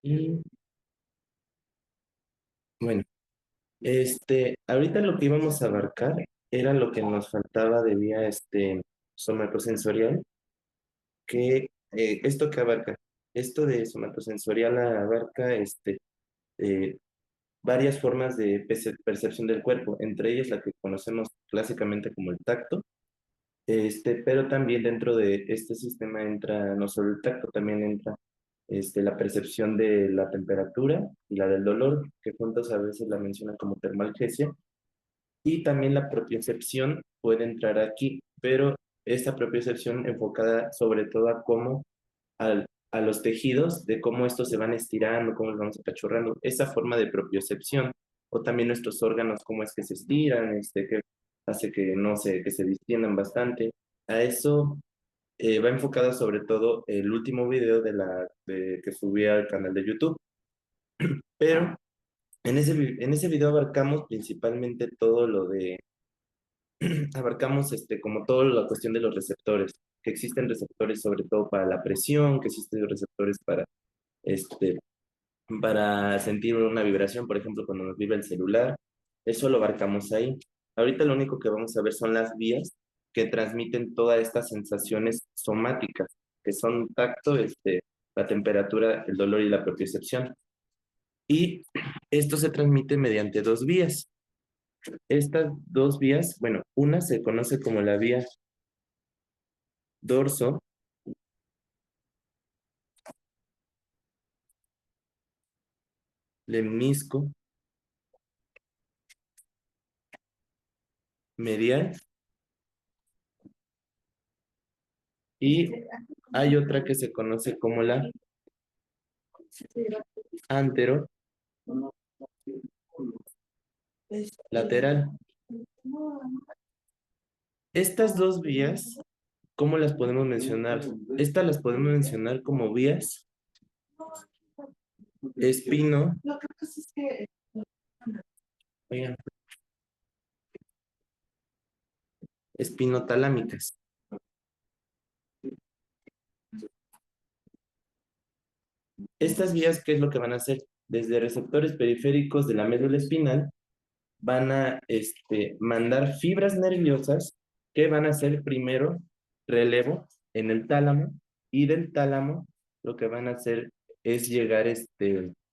Y bueno, ahorita lo que íbamos a abarcar era lo que nos faltaba de vía somatosensorial, que esto que abarca, esto de somatosensorial abarca eh, varias formas de percepción del cuerpo, entre ellas la que conocemos clásicamente como el tacto, pero también dentro de este sistema entra no solo el tacto, también entra la percepción de la temperatura y la del dolor, que juntos a veces la mencionan como termalgesia, y también la propiocepción puede entrar aquí, pero esta propiocepción enfocada sobre todo a cómo a los tejidos, de cómo estos se van estirando, cómo los vamos apachurrando, esa forma de propiocepción, o también nuestros órganos, cómo es que se estiran, que hace que no sé, que se distiendan bastante. A eso va enfocado sobre todo el último video que subí al canal de YouTube, pero en ese video abarcamos principalmente todo lo de abarcamos como toda la cuestión de los receptores, que existen receptores sobre todo para la presión, que existen receptores este, para sentir una vibración, por ejemplo, cuando nos vibra el celular. Eso lo abarcamos ahí. Ahorita lo único que vamos a ver son las vías que transmiten todas estas sensaciones somáticas, que son tacto, la temperatura, el dolor y la propiocepción. Y esto se transmite mediante dos vías. Estas dos vías, bueno, una se conoce como la vía dorso, lemnisco, medial, y hay otra que se conoce como la antero lateral. Estas dos vías, ¿cómo las podemos mencionar? Estas las podemos mencionar como vías espino, oigan, espinotalámicas. Estas vías, ¿qué es lo que van a hacer? Desde receptores periféricos de la médula espinal, van a mandar fibras nerviosas que van a hacer primero relevo en el tálamo, y del tálamo lo que van a hacer es llegar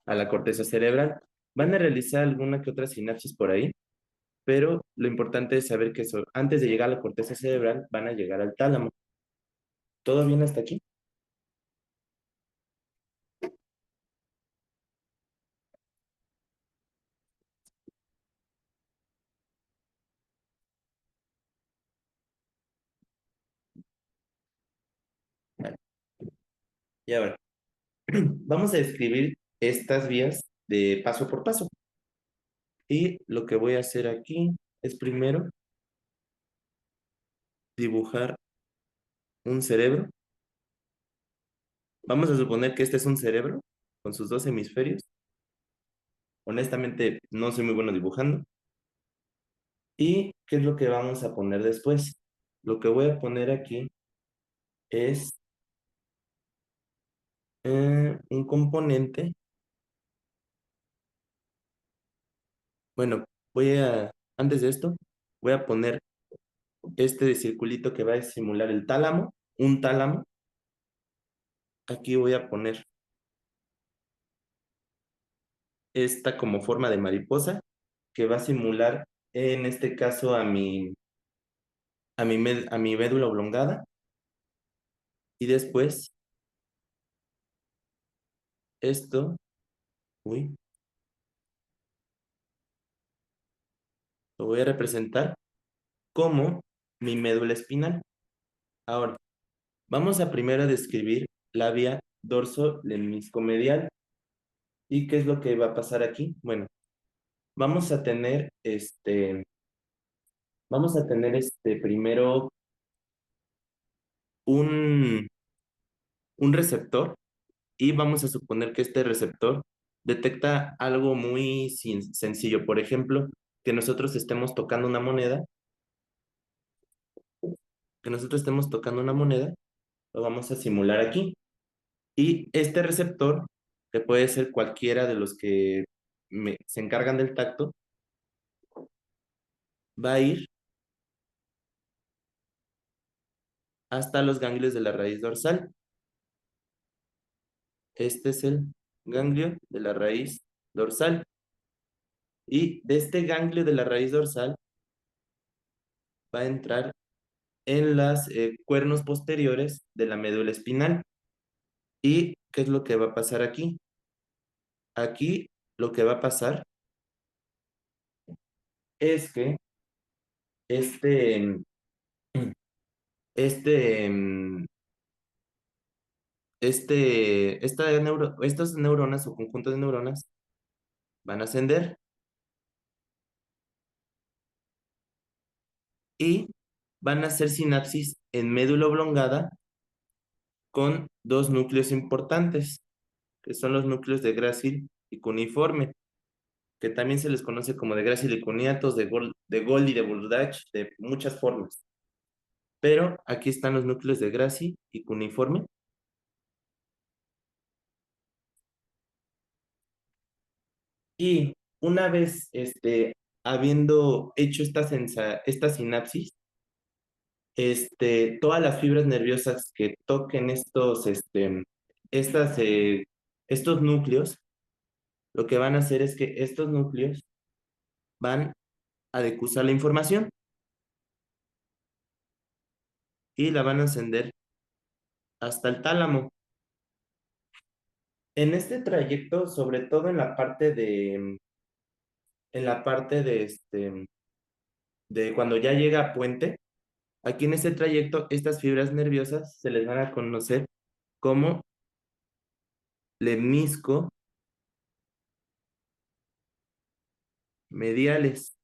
a la corteza cerebral. Van a realizar alguna que otra sinapsis por ahí, pero lo importante es saber que antes de llegar a la corteza cerebral van a llegar al tálamo. ¿Todo bien hasta aquí? Vale. Y ahora, vamos a describir estas vías de paso por paso. Y lo que voy a hacer aquí es primero dibujar un cerebro. Vamos a suponer que este es un cerebro con sus dos hemisferios. Honestamente, no soy muy bueno dibujando. ¿Y qué es lo que vamos a poner después? Lo que voy a poner aquí es un componente. Bueno, antes de esto, voy a poner este de circulito que va a simular el tálamo, un tálamo. Aquí voy a poner esta como forma de mariposa que va a simular, en este caso, a mi médula oblongada. Y después, esto, uy, lo voy a representar como mi médula espinal. Ahora, vamos a primero describir la vía dorso-lemniscomedial. ¿Y qué es lo que va a pasar aquí? Bueno, vamos a tener primero un, un receptor, y vamos a suponer que este receptor detecta algo muy sencillo. Por ejemplo, que nosotros estemos tocando una moneda, lo vamos a simular aquí. Y este receptor que puede ser cualquiera de los que se encargan del tacto, va a ir hasta los ganglios de la raíz dorsal. Este es el ganglio de la raíz dorsal. Y de este ganglio de la raíz dorsal va a entrar en los cuernos posteriores de la médula espinal. ¿Y qué es lo que va a pasar aquí? Aquí lo que va a pasar es que este, este, estas neuronas o conjuntos de neuronas van a ascender y van a hacer sinapsis en médula oblongada con dos núcleos importantes, que son los núcleos de Gracil y cuneiforme, que también se les conoce como de Gracil y cuniatos, de Gold y de Burdach, de muchas formas. Pero aquí están los núcleos de Gracil y cuneiforme. Y una vez habiendo hecho esta sinapsis, todas las fibras nerviosas que toquen estas, eh, estos núcleos, lo que van a hacer es que estos núcleos van a decusar la información y la van a ascender hasta el tálamo. En este trayecto, sobre todo en la parte de cuando ya llega a puente, aquí en este trayecto, estas fibras nerviosas se les van a conocer como lemnisco mediales.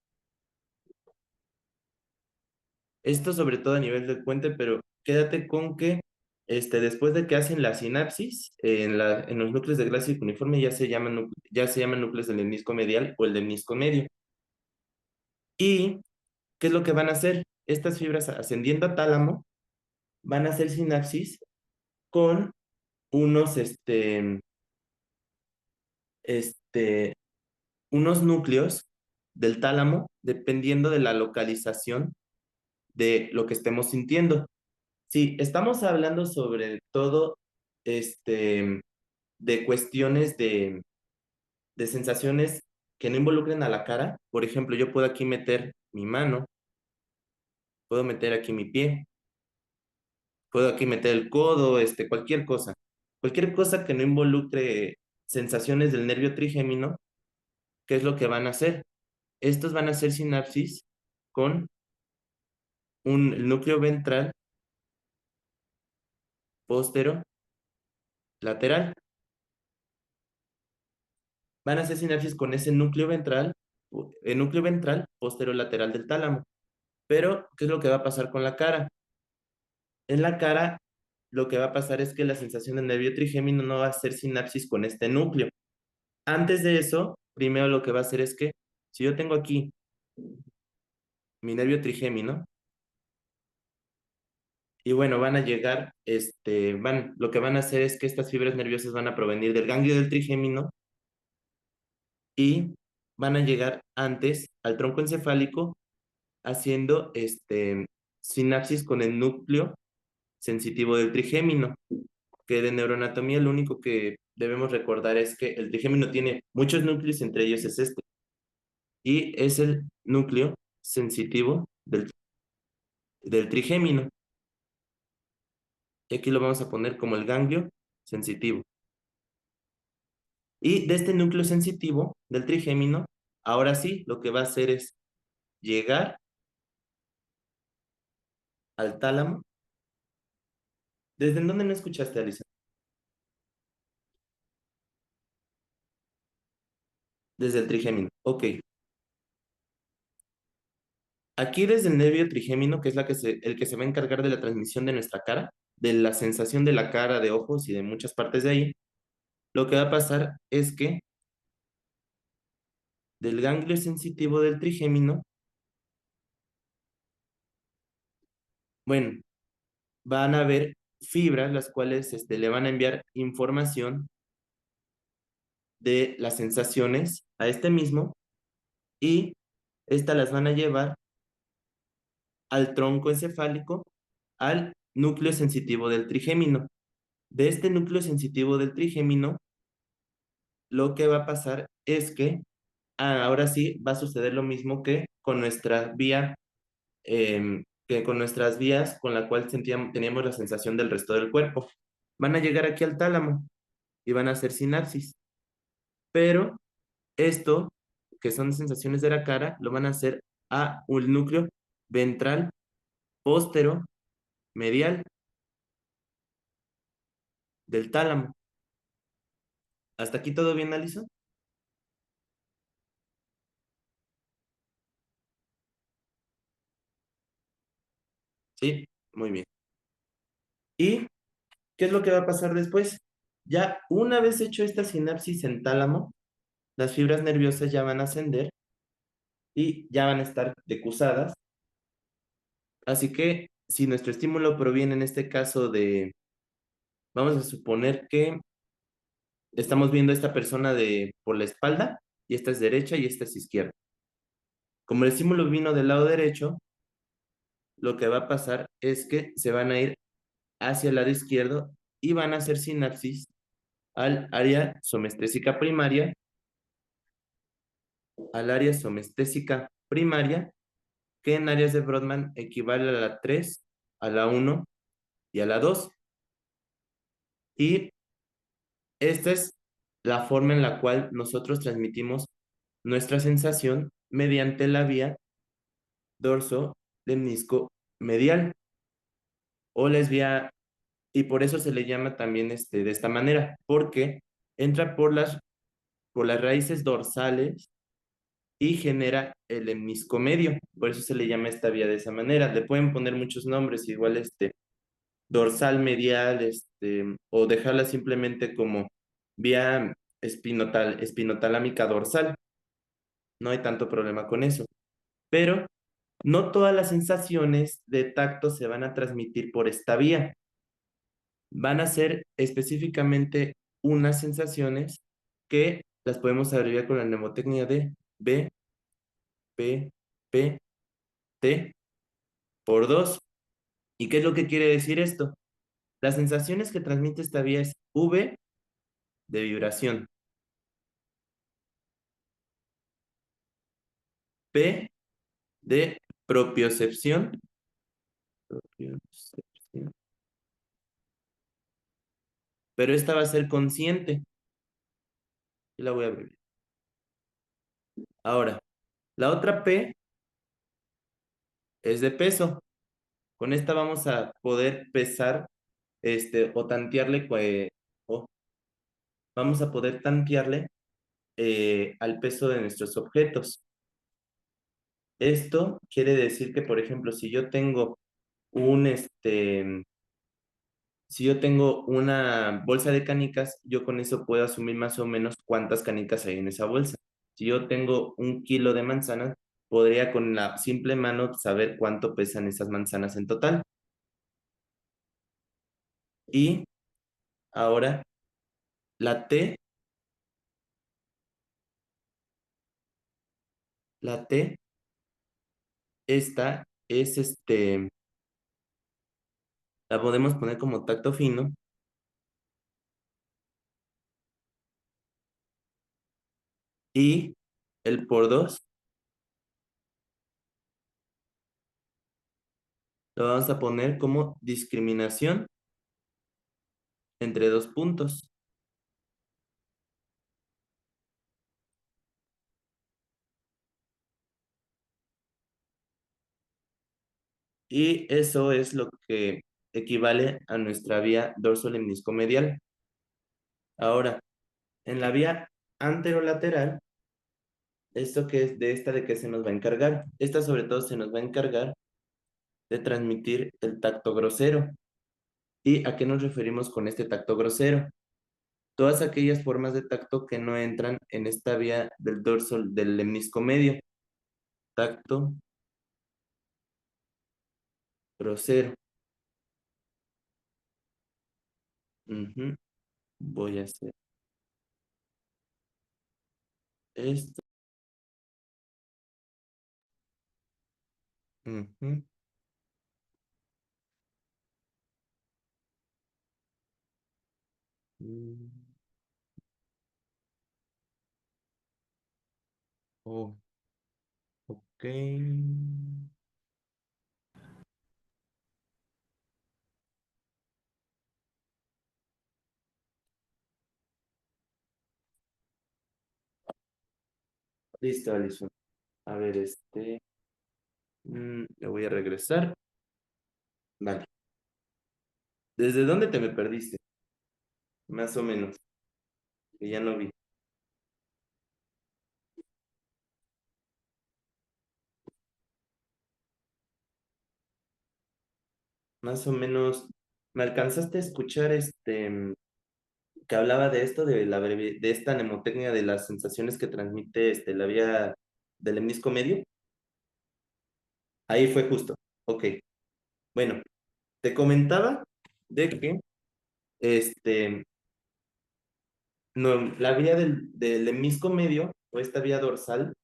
Esto sobre todo a nivel del puente, pero quédate con que después de que hacen la sinapsis, en los núcleos de Gracie cuneiforme ya se llaman núcleos del lemnisco medial o el lemnisco medio. ¿Y qué es lo que van a hacer? Estas fibras ascendiendo a tálamo van a hacer sinapsis con unos, este, unos núcleos del tálamo dependiendo de la localización de lo que estemos sintiendo. Sí, estamos hablando sobre todo de cuestiones de sensaciones que no involucren a la cara. Por ejemplo, yo puedo aquí meter mi mano, puedo meter aquí mi pie, puedo aquí meter el codo, cualquier cosa. Cualquier cosa que no involucre sensaciones del nervio trigémino, ¿qué es lo que van a hacer? Estos van a hacer sinapsis con un núcleo ventral postero lateral. Van a hacer sinapsis con ese núcleo ventral, el núcleo ventral posterolateral del tálamo. Pero, ¿qué es lo que va a pasar con la cara? En la cara, lo que va a pasar es que la sensación del nervio trigémino no va a hacer sinapsis con este núcleo. Antes de eso, primero lo que va a hacer es que, si yo tengo aquí mi nervio trigémino, y bueno, van a llegar, lo que van a hacer es que estas fibras nerviosas van a provenir del ganglio del trigémino y van a llegar antes al tronco encefálico haciendo sinapsis con el núcleo sensitivo del trigémino, que de neuroanatomía lo único que debemos recordar es que el trigémino tiene muchos núcleos, entre ellos es y es el núcleo sensitivo del trigémino. Y aquí lo vamos a poner como el ganglio sensitivo. Y de este núcleo sensitivo del trigémino, ahora sí, lo que va a hacer es llegar al tálamo. ¿Desde dónde no escuchaste, Alisa? Desde el trigémino. Ok. Aquí desde el nervio trigémino, que es el que se va a encargar de la transmisión de nuestra cara, de la sensación de la cara, de ojos y de muchas partes de ahí, lo que va a pasar es que del ganglio sensitivo del trigémino, bueno, van a haber fibras las cuales le van a enviar información de las sensaciones a este mismo y estas las van a llevar al tronco encefálico, al núcleo sensitivo del trigémino. De este núcleo sensitivo del trigémino, lo que va a pasar es que ahora sí va a suceder lo mismo que con nuestra vía, que con nuestras vías con la cual teníamos la sensación del resto del cuerpo. Van a llegar aquí al tálamo y van a hacer sinapsis. Pero esto, que son sensaciones de la cara, lo van a hacer a un núcleo ventral, póstero, medial del tálamo. ¿Hasta aquí todo bien, Alison? Sí, muy bien. ¿Y qué es lo que va a pasar después? Ya una vez hecho esta sinapsis en tálamo, las fibras nerviosas ya van a ascender y ya van a estar decusadas. Así que si nuestro estímulo proviene en este caso vamos a suponer que estamos viendo a esta persona por la espalda y esta es derecha y esta es izquierda. Como el estímulo vino del lado derecho, lo que va a pasar es que se van a ir hacia el lado izquierdo y van a hacer sinapsis al área somestésica primaria, que en áreas de Brodmann equivale a la 3, a la 1 y a la 2. Y esta es la forma en la cual nosotros transmitimos nuestra sensación mediante la vía dorso lemnisco medial o la vía, y por eso se le llama también de esta manera, porque entra por las raíces dorsales y genera el lemnisco medio. Por eso se le llama esta vía de esa manera. Le pueden poner muchos nombres, igual dorsal medial, o dejarla simplemente como vía espinotalámica dorsal. No hay tanto problema con eso. Pero no todas las sensaciones de tacto se van a transmitir por esta vía. Van a ser específicamente unas sensaciones que las podemos abreviar con la mnemotecnia de B, P, P, T por 2. ¿Y qué es lo que quiere decir esto? Las sensaciones que transmite esta vía es V de vibración, P de propiocepción, propiocepción, pero esta va a ser consciente. Y la voy a abreviar. Ahora, la otra P es de peso. Con esta vamos a poder pesar, o tantearle, o vamos a poder tantearle al peso de nuestros objetos. Esto quiere decir que, por ejemplo, un, si yo tengo una bolsa de canicas, yo con eso puedo asumir más o menos cuántas canicas hay en esa bolsa. Si yo tengo 1 kilo de manzanas, podría con la simple mano saber cuánto pesan esas manzanas en total. Y ahora la T, la T, esta es la podemos poner como tacto fino y el por 2 lo vamos a poner como discriminación entre dos puntos. Y eso es lo que equivale a nuestra vía dorsolemniscomedial. Ahora, en la vía anterolateral, esto que es de esta de que se nos va a encargar. Esta sobre todo se nos va a encargar de transmitir el tacto grosero. ¿Y a qué nos referimos con este tacto grosero? Todas aquellas formas de tacto que no entran en esta vía del dorso del lemnisco medio. Tacto grosero. Ujú. Voy a hacer. Esto. Ujú. Mm, oh, ok. Listo, Alison. A ver, le voy a regresar. Vale. ¿Desde dónde te me perdiste? Más o menos, que ya no vi. Más o menos, ¿me alcanzaste a escuchar que hablaba de esto, de esta mnemotecnia de las sensaciones que transmite la vía del hemisco medio? Ahí fue justo. Ok. Bueno, te comentaba de que este, no, la vía del hemisco medio o esta vía dorsal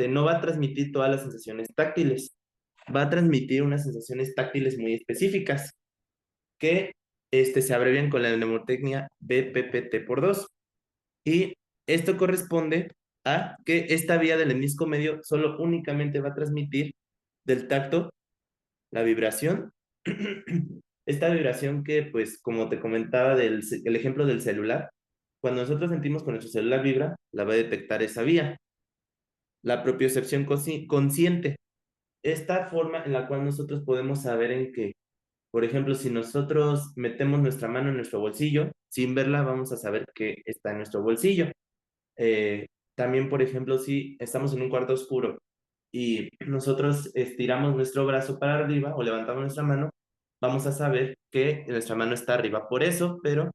no va a transmitir todas las sensaciones táctiles. Va a transmitir unas sensaciones táctiles muy específicas que se abrevian con la mnemotecnia BPPT por 2. Y esto corresponde a que esta vía del hemisco medio solo únicamente va a transmitir del tacto la vibración. Esta vibración que, pues, como te comentaba el ejemplo del celular, cuando nosotros sentimos que nuestro celular vibra, la va a detectar esa vía. La propiocepción consciente, esta forma en la cual nosotros podemos saber en que, por ejemplo, si nosotros metemos nuestra mano en nuestro bolsillo, sin verla vamos a saber que está en nuestro bolsillo. También, por ejemplo, si estamos en un cuarto oscuro y nosotros estiramos nuestro brazo para arriba o levantamos nuestra mano, vamos a saber que nuestra mano está arriba. Por eso, pero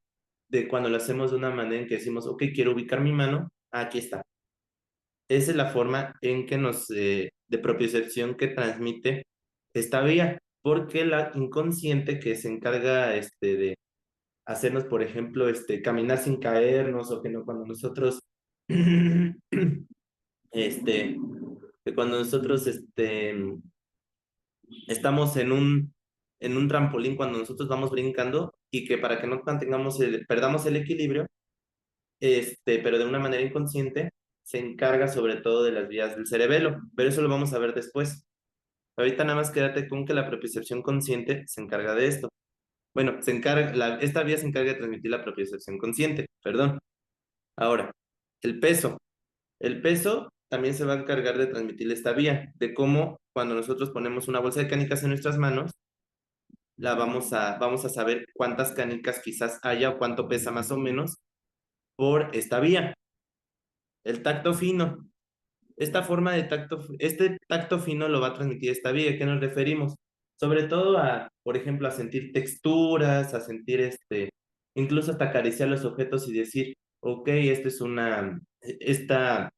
de cuando lo hacemos de una manera en que decimos, ok, quiero ubicar mi mano, aquí está. Esa es la forma en que de propiocepción que transmite esta vía, porque la inconsciente que se encarga de hacernos, por ejemplo, caminar sin caernos o que no, cuando nosotros, este, que cuando nosotros, estamos en un trampolín, cuando nosotros vamos brincando y que para que no perdamos el equilibrio, pero de una manera inconsciente, se encarga sobre todo de las vías del cerebelo, pero eso lo vamos a ver después. Ahorita nada más quédate con que la propiocepción consciente se encarga de esto. Bueno, esta vía se encarga de transmitir la propiocepción consciente, perdón. Ahora, el peso. El peso también se va a encargar de transmitir esta vía, de cómo cuando nosotros ponemos una bolsa de canicas en nuestras manos, vamos a saber cuántas canicas quizás haya o cuánto pesa más o menos por esta vía. El tacto fino. Este tacto fino lo va a transmitir esta vía. ¿A qué nos referimos? Sobre todo por ejemplo, a sentir texturas, a sentir incluso hasta acariciar los objetos y decir, ok, esta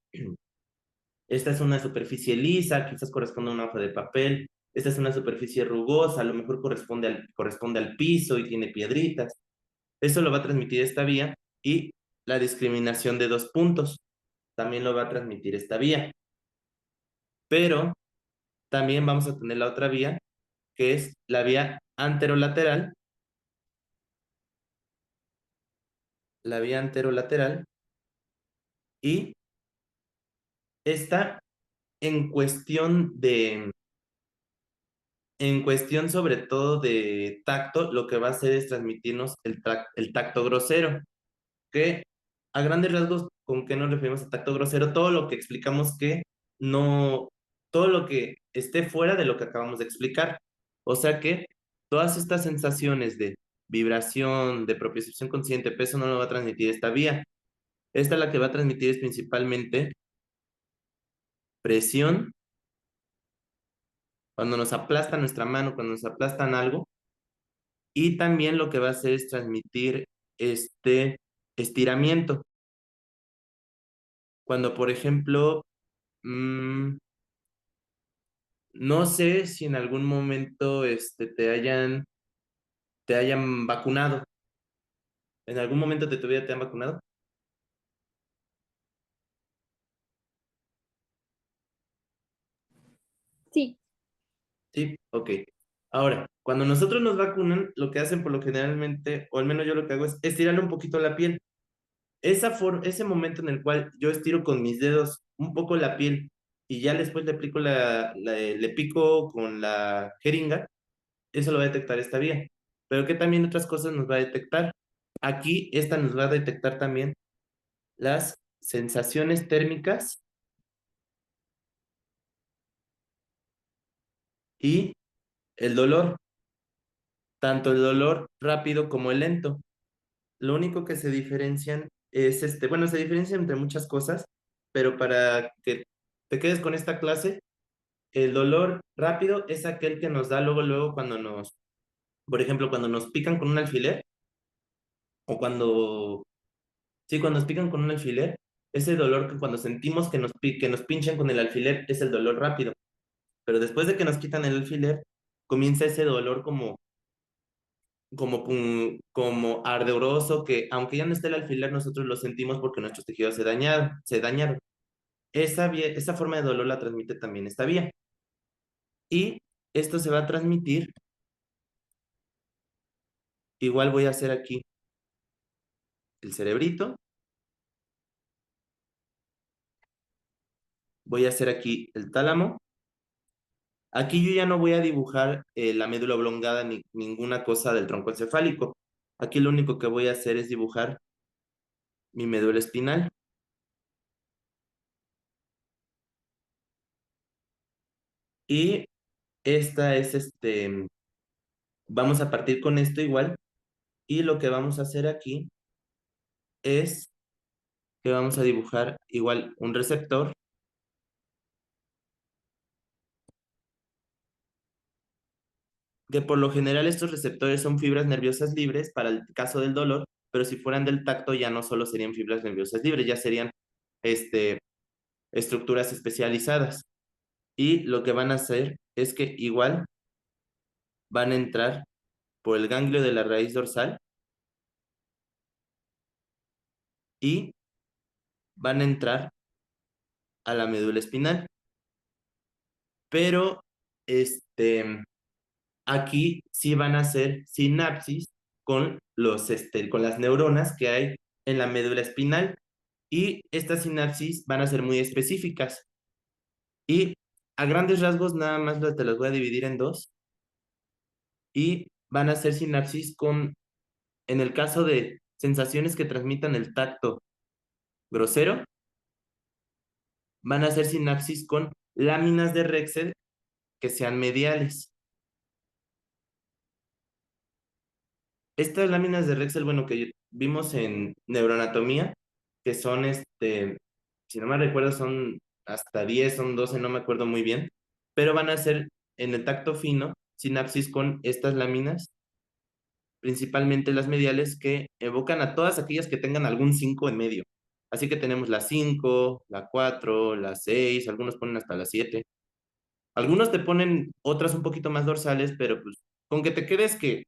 es una superficie lisa, quizás corresponde a una hoja de papel, esta es una superficie rugosa, a lo mejor corresponde al piso y tiene piedritas. Eso lo va a transmitir esta vía y la discriminación de dos puntos también lo va a transmitir esta vía. Pero también vamos a tener la otra vía, que es la vía anterolateral, la vía anterolateral, y esta en cuestión en cuestión sobre todo de tacto, lo que va a hacer es transmitirnos el tacto grosero, que a grandes rasgos, ¿con qué nos referimos a tacto grosero? Todo lo que explicamos que no, todo lo que esté fuera de lo que acabamos de explicar. O sea que todas estas sensaciones de vibración, de propiocepción consciente, peso, no lo va a transmitir esta vía. Esta la que va a transmitir es principalmente presión, cuando nos aplastan nuestra mano, cuando nos aplastan algo, y también lo que va a hacer es transmitir este estiramiento. Cuando, por ejemplo, no sé si en algún momento te hayan vacunado. ¿En algún momento de tu vida te han vacunado? Sí, Sí, ok. Ahora, cuando nosotros nos vacunan, lo que hacen por lo generalmente, o al menos yo lo que hago es estirarle un poquito la piel. Ese momento en el cual yo estiro con mis dedos un poco la piel y ya después le aplico le pico con la jeringa, eso lo va a detectar esta vía. Pero que también otras cosas nos va a detectar. Aquí esta nos va a detectar también las sensaciones térmicas y el dolor, tanto el dolor rápido como el lento. Lo único que se diferencian es bueno, se diferencian entre muchas cosas, pero para que te quedes con esta clase, el dolor rápido es aquel que nos da luego cuando por ejemplo, cuando nos pican con un alfiler o sí, cuando nos pican con un alfiler, ese dolor que cuando sentimos que nos pinchan con el alfiler es el dolor rápido, pero después de que nos quitan el alfiler, comienza ese dolor como ardoroso que aunque ya no esté el alfiler, nosotros lo sentimos porque nuestros tejidos se dañaron. Esa forma de dolor la transmite también esta vía. Y esto se va a transmitir, igual voy a hacer aquí el cerebrito, voy a hacer aquí el tálamo. Aquí yo ya no voy a dibujar la médula oblongada ni ninguna cosa del tronco encefálico. Aquí lo único que voy a hacer es dibujar mi médula espinal. Y esta es vamos a partir con esto igual. Y lo que vamos a hacer aquí es que vamos a dibujar igual un receptor, que por lo general estos receptores son fibras nerviosas libres para el caso del dolor, pero si fueran del tacto ya no solo serían fibras nerviosas libres, ya serían este, estructuras especializadas. Y lo que van a hacer es que igual van a entrar por el ganglio de la raíz dorsal y van a entrar a la médula espinal. Pero aquí sí van a hacer sinapsis con las neuronas que hay en la médula espinal y estas sinapsis van a ser muy específicas y a grandes rasgos nada más te las voy a dividir en dos y van a ser sinapsis en el caso de sensaciones que transmitan el tacto grosero, van a ser sinapsis con láminas de Rexel que sean mediales. Estas láminas de Rexel, bueno, que vimos en neuroanatomía, que son, si no me recuerdo, son hasta 10 son 12 no me acuerdo muy bien, pero van a ser en el tacto fino sinapsis con estas láminas, principalmente las mediales, que evocan a todas aquellas que tengan algún 5 en medio. Así que tenemos la 5 la 4 la 6 algunos ponen hasta la 7. Algunos te ponen otras un poquito más dorsales, pero pues con que te quedes que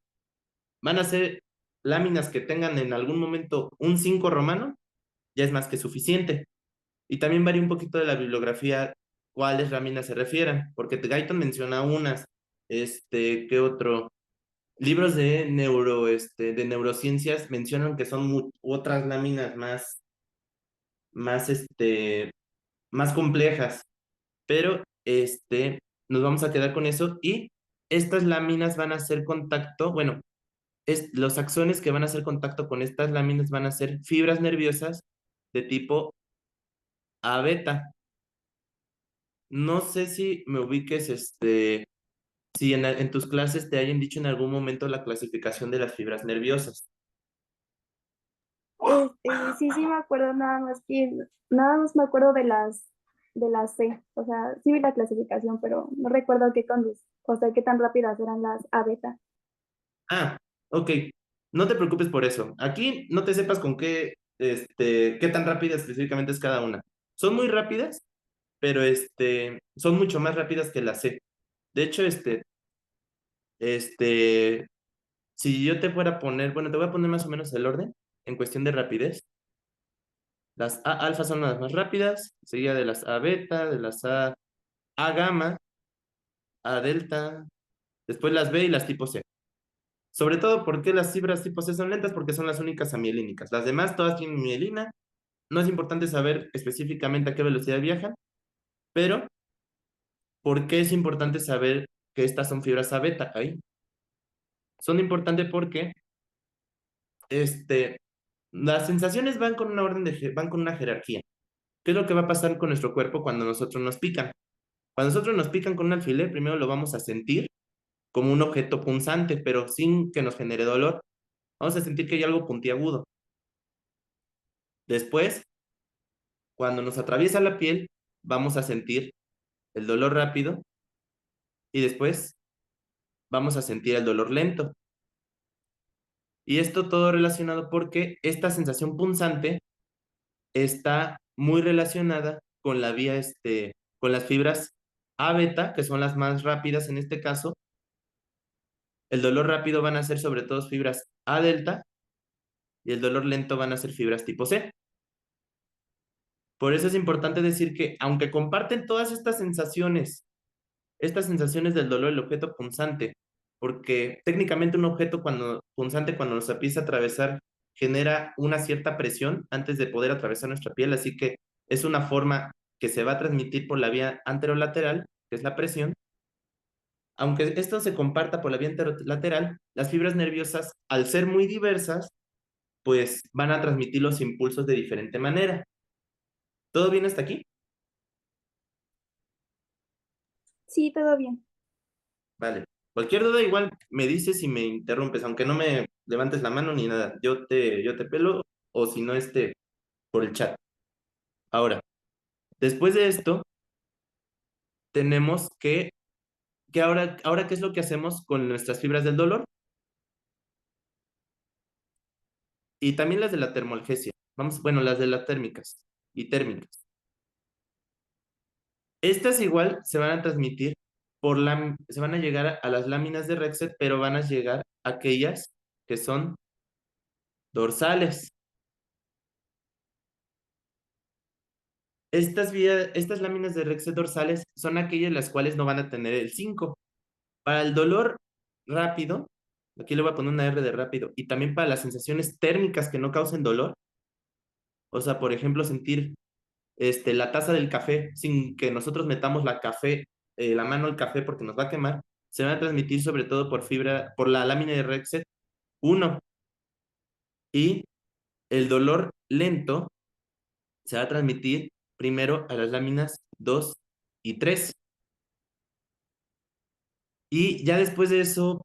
van a ser láminas que tengan en algún momento un 5 romano, ya es más que suficiente. Y también varía un poquito de la bibliografía cuáles láminas se refieran, porque Guyton menciona unas, ¿qué otro? Libros de neurociencias mencionan que son otras láminas más, más complejas, pero nos vamos a quedar con eso y estas láminas van a hacer contacto, bueno, los axones que van a hacer contacto con estas láminas van a ser fibras nerviosas de tipo A beta. No sé si me ubiques, si en tus clases te hayan dicho en algún momento la clasificación de las fibras nerviosas. sí, sí me acuerdo nada más me acuerdo de las C, o sea, sí vi la clasificación, pero no recuerdo o sea, qué tan rápidas eran las A beta. Ah, ok. No te preocupes por eso. Aquí no te sepas con qué tan rápida específicamente es cada una. Son muy rápidas, pero son mucho más rápidas que la C. De hecho, este, si yo te fuera a poner, bueno, te voy a poner más o menos el orden en cuestión de rapidez. Las A alfa son las más rápidas, seguida de las A beta, de las A gamma, A delta, después las B y las tipo C. Sobre todo porque las fibras tipo C son lentas porque son las únicas amielínicas. Las demás todas tienen mielina. No es importante saber específicamente a qué velocidad viajan, pero ¿por qué es importante saber que estas son fibras A beta ahí? Son importantes porque este, las sensaciones van con una van con una jerarquía. ¿Qué es lo que va a pasar con nuestro cuerpo cuando nosotros nos pican? Cuando nosotros nos pican con un alfiler, primero lo vamos a sentir como un objeto punzante, pero sin que nos genere dolor. Vamos a sentir que hay algo puntiagudo. Después, cuando nos atraviesa la piel, vamos a sentir el dolor rápido y después vamos a sentir el dolor lento. Y esto todo relacionado porque esta sensación punzante está muy relacionada con la vía, con las fibras A beta, que son las más rápidas en este caso. El dolor rápido van a ser sobre todo fibras A delta y el dolor lento van a ser fibras tipo C. Por eso es importante decir que aunque comparten todas estas sensaciones del dolor, el objeto punzante, porque técnicamente un objeto punzante cuando nos empieza a atravesar genera una cierta presión antes de poder atravesar nuestra piel, así que es una forma que se va a transmitir por la vía anterolateral, que es la presión. Aunque esto se comparta por la vía anterolateral, las fibras nerviosas, al ser muy diversas, pues van a transmitir los impulsos de diferente manera. ¿Todo bien hasta aquí? Sí, todo bien. Vale. Cualquier duda igual me dices y me interrumpes, aunque no me levantes la mano ni nada. Yo te pelo o si no, por el chat. Ahora, después de esto, tenemos que ahora, ¿qué es lo que hacemos con nuestras fibras del dolor? Y también las de la termolgesia. Bueno, las de las térmicas y térmicas. Estas igual se van a transmitir se van a llegar a las láminas de Rexet, pero van a llegar aquellas que son dorsales. Estas láminas de Rexet dorsales son aquellas las cuales no van a tener el 5. Para el dolor rápido, aquí le voy a poner una R de rápido, y también para las sensaciones térmicas que no causen dolor, o sea, por ejemplo, sentir la taza del café sin que nosotros metamos la mano al café porque nos va a quemar, se van a transmitir sobre todo por la lámina de Rexet 1. Y el dolor lento se va a transmitir primero a las láminas 2 y 3. Y ya después de eso,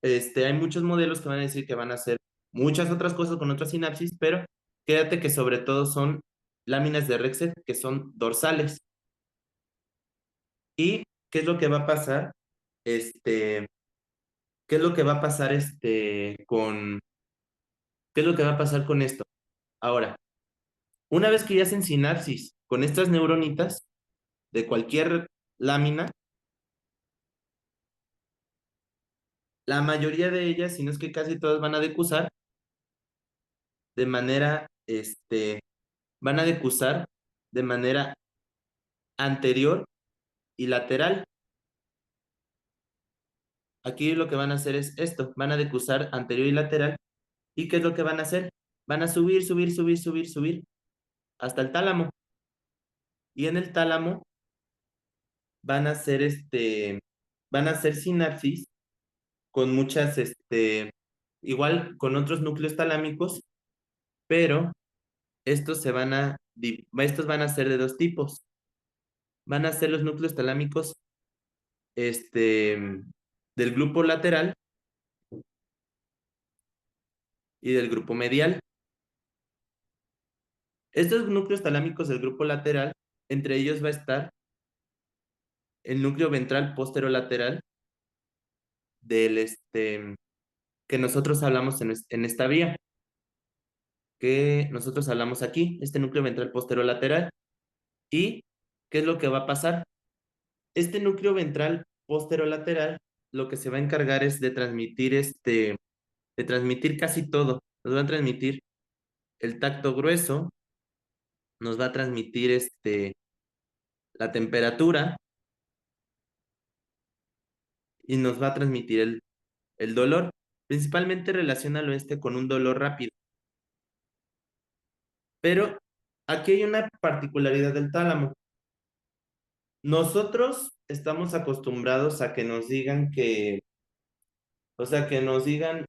hay muchos modelos que van a decir que van a hacer muchas otras cosas con otras sinapsis, pero quédate que sobre todo son láminas de Rexet que son dorsales. ¿Y qué es lo que va a pasar? Este, ¿Qué es lo que va a pasar qué es lo que va a pasar con esto? Ahora, una vez que ya hacen sinapsis con estas neuronitas de cualquier lámina, la mayoría de ellas, si no es que casi todas, de manera, van a decusar de manera anterior y lateral. Aquí lo que van a hacer es esto, van a decusar anterior y lateral. ¿Y qué es lo que van a hacer? Van a subir, subir, subir, subir, subir hasta el tálamo. Y en el tálamo van a hacer van a hacer sinapsis con igual con otros núcleos talámicos, pero estos van a ser de dos tipos. Van a ser los núcleos talámicos, del grupo lateral y del grupo medial. Estos núcleos talámicos del grupo lateral, entre ellos va a estar el núcleo ventral posterolateral del que nosotros hablamos en esta vía, que nosotros hablamos aquí, este núcleo ventral posterolateral. ¿Y qué es lo que va a pasar? Este núcleo ventral posterolateral lo que se va a encargar es de transmitir casi todo. Nos va a transmitir el tacto grueso, nos va a transmitir la temperatura, y nos va a transmitir el dolor. Principalmente relaciónalo con un dolor rápido. Pero aquí hay una particularidad del tálamo. Nosotros estamos acostumbrados a que nos digan o sea, que nos digan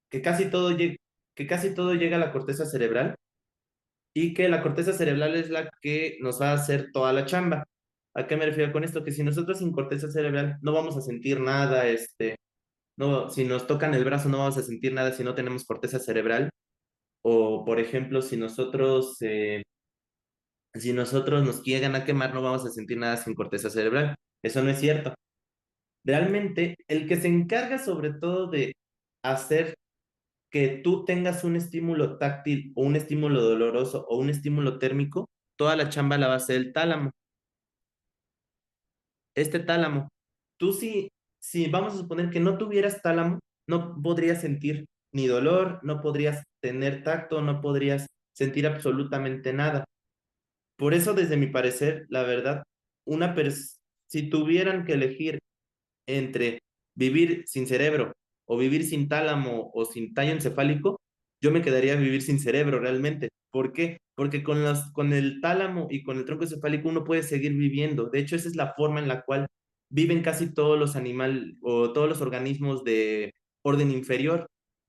que que casi todo llega a la corteza cerebral y que la corteza cerebral es la que nos va a hacer toda la chamba. ¿A qué me refiero con esto? Que si nosotros sin corteza cerebral no vamos a sentir nada, no, si nos tocan el brazo no vamos a sentir nada si no tenemos corteza cerebral. O, por ejemplo, si nosotros nos llegan a quemar, no vamos a sentir nada sin corteza cerebral. Eso no es cierto. Realmente, el que se encarga sobre todo de hacer que tú tengas un estímulo táctil o un estímulo doloroso o un estímulo térmico, toda la chamba la va a hacer el tálamo. Este tálamo, tú si vamos a suponer que no tuvieras tálamo, no podrías sentir ni dolor, no podrías tener tacto, no podrías sentir absolutamente nada. Por eso, desde mi parecer, la verdad, si tuvieran que elegir entre vivir sin cerebro o vivir sin tálamo o sin tallo encefálico, yo me quedaría a vivir sin cerebro realmente. ¿Por qué? Porque con el tálamo y con el tronco encefálico uno puede seguir viviendo. De hecho, esa es la forma en la cual viven casi todos los animales o todos los organismos de orden inferior,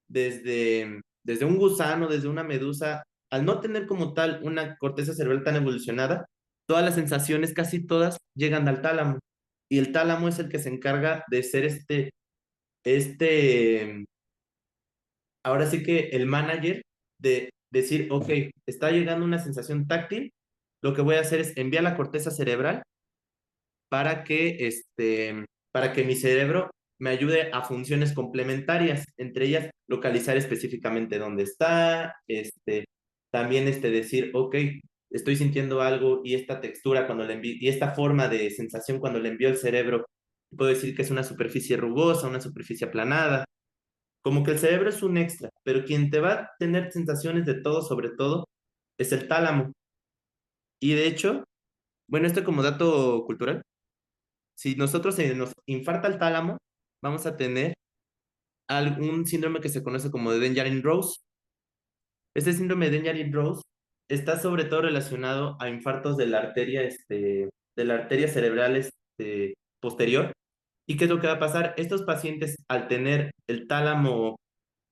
desde un gusano, desde una medusa, al no tener como tal una corteza cerebral tan evolucionada, todas las sensaciones, casi todas, llegan al tálamo y el tálamo es el que se encarga de ser este, ahora sí que el manager de decir, ok, está llegando una sensación táctil, lo que voy a hacer es enviar la corteza cerebral para para que mi cerebro me ayude a funciones complementarias, entre ellas localizar específicamente dónde está, también decir, ok, estoy sintiendo algo y esta textura cuando le envío, y esta forma de sensación cuando le envío al cerebro, puedo decir que es una superficie rugosa, una superficie aplanada, como que el cerebro es un extra, pero quien te va a tener sensaciones de todo, sobre todo, es el tálamo. Y de hecho, bueno, esto como dato cultural, si nosotros se nos infarta el tálamo, vamos a tener algún síndrome que se conoce como de Denjarin-Ross. Este síndrome de Denjarin-Ross está sobre todo relacionado a infartos de la arteria cerebral posterior. ¿Y qué es lo que va a pasar? Estos pacientes, al tener el tálamo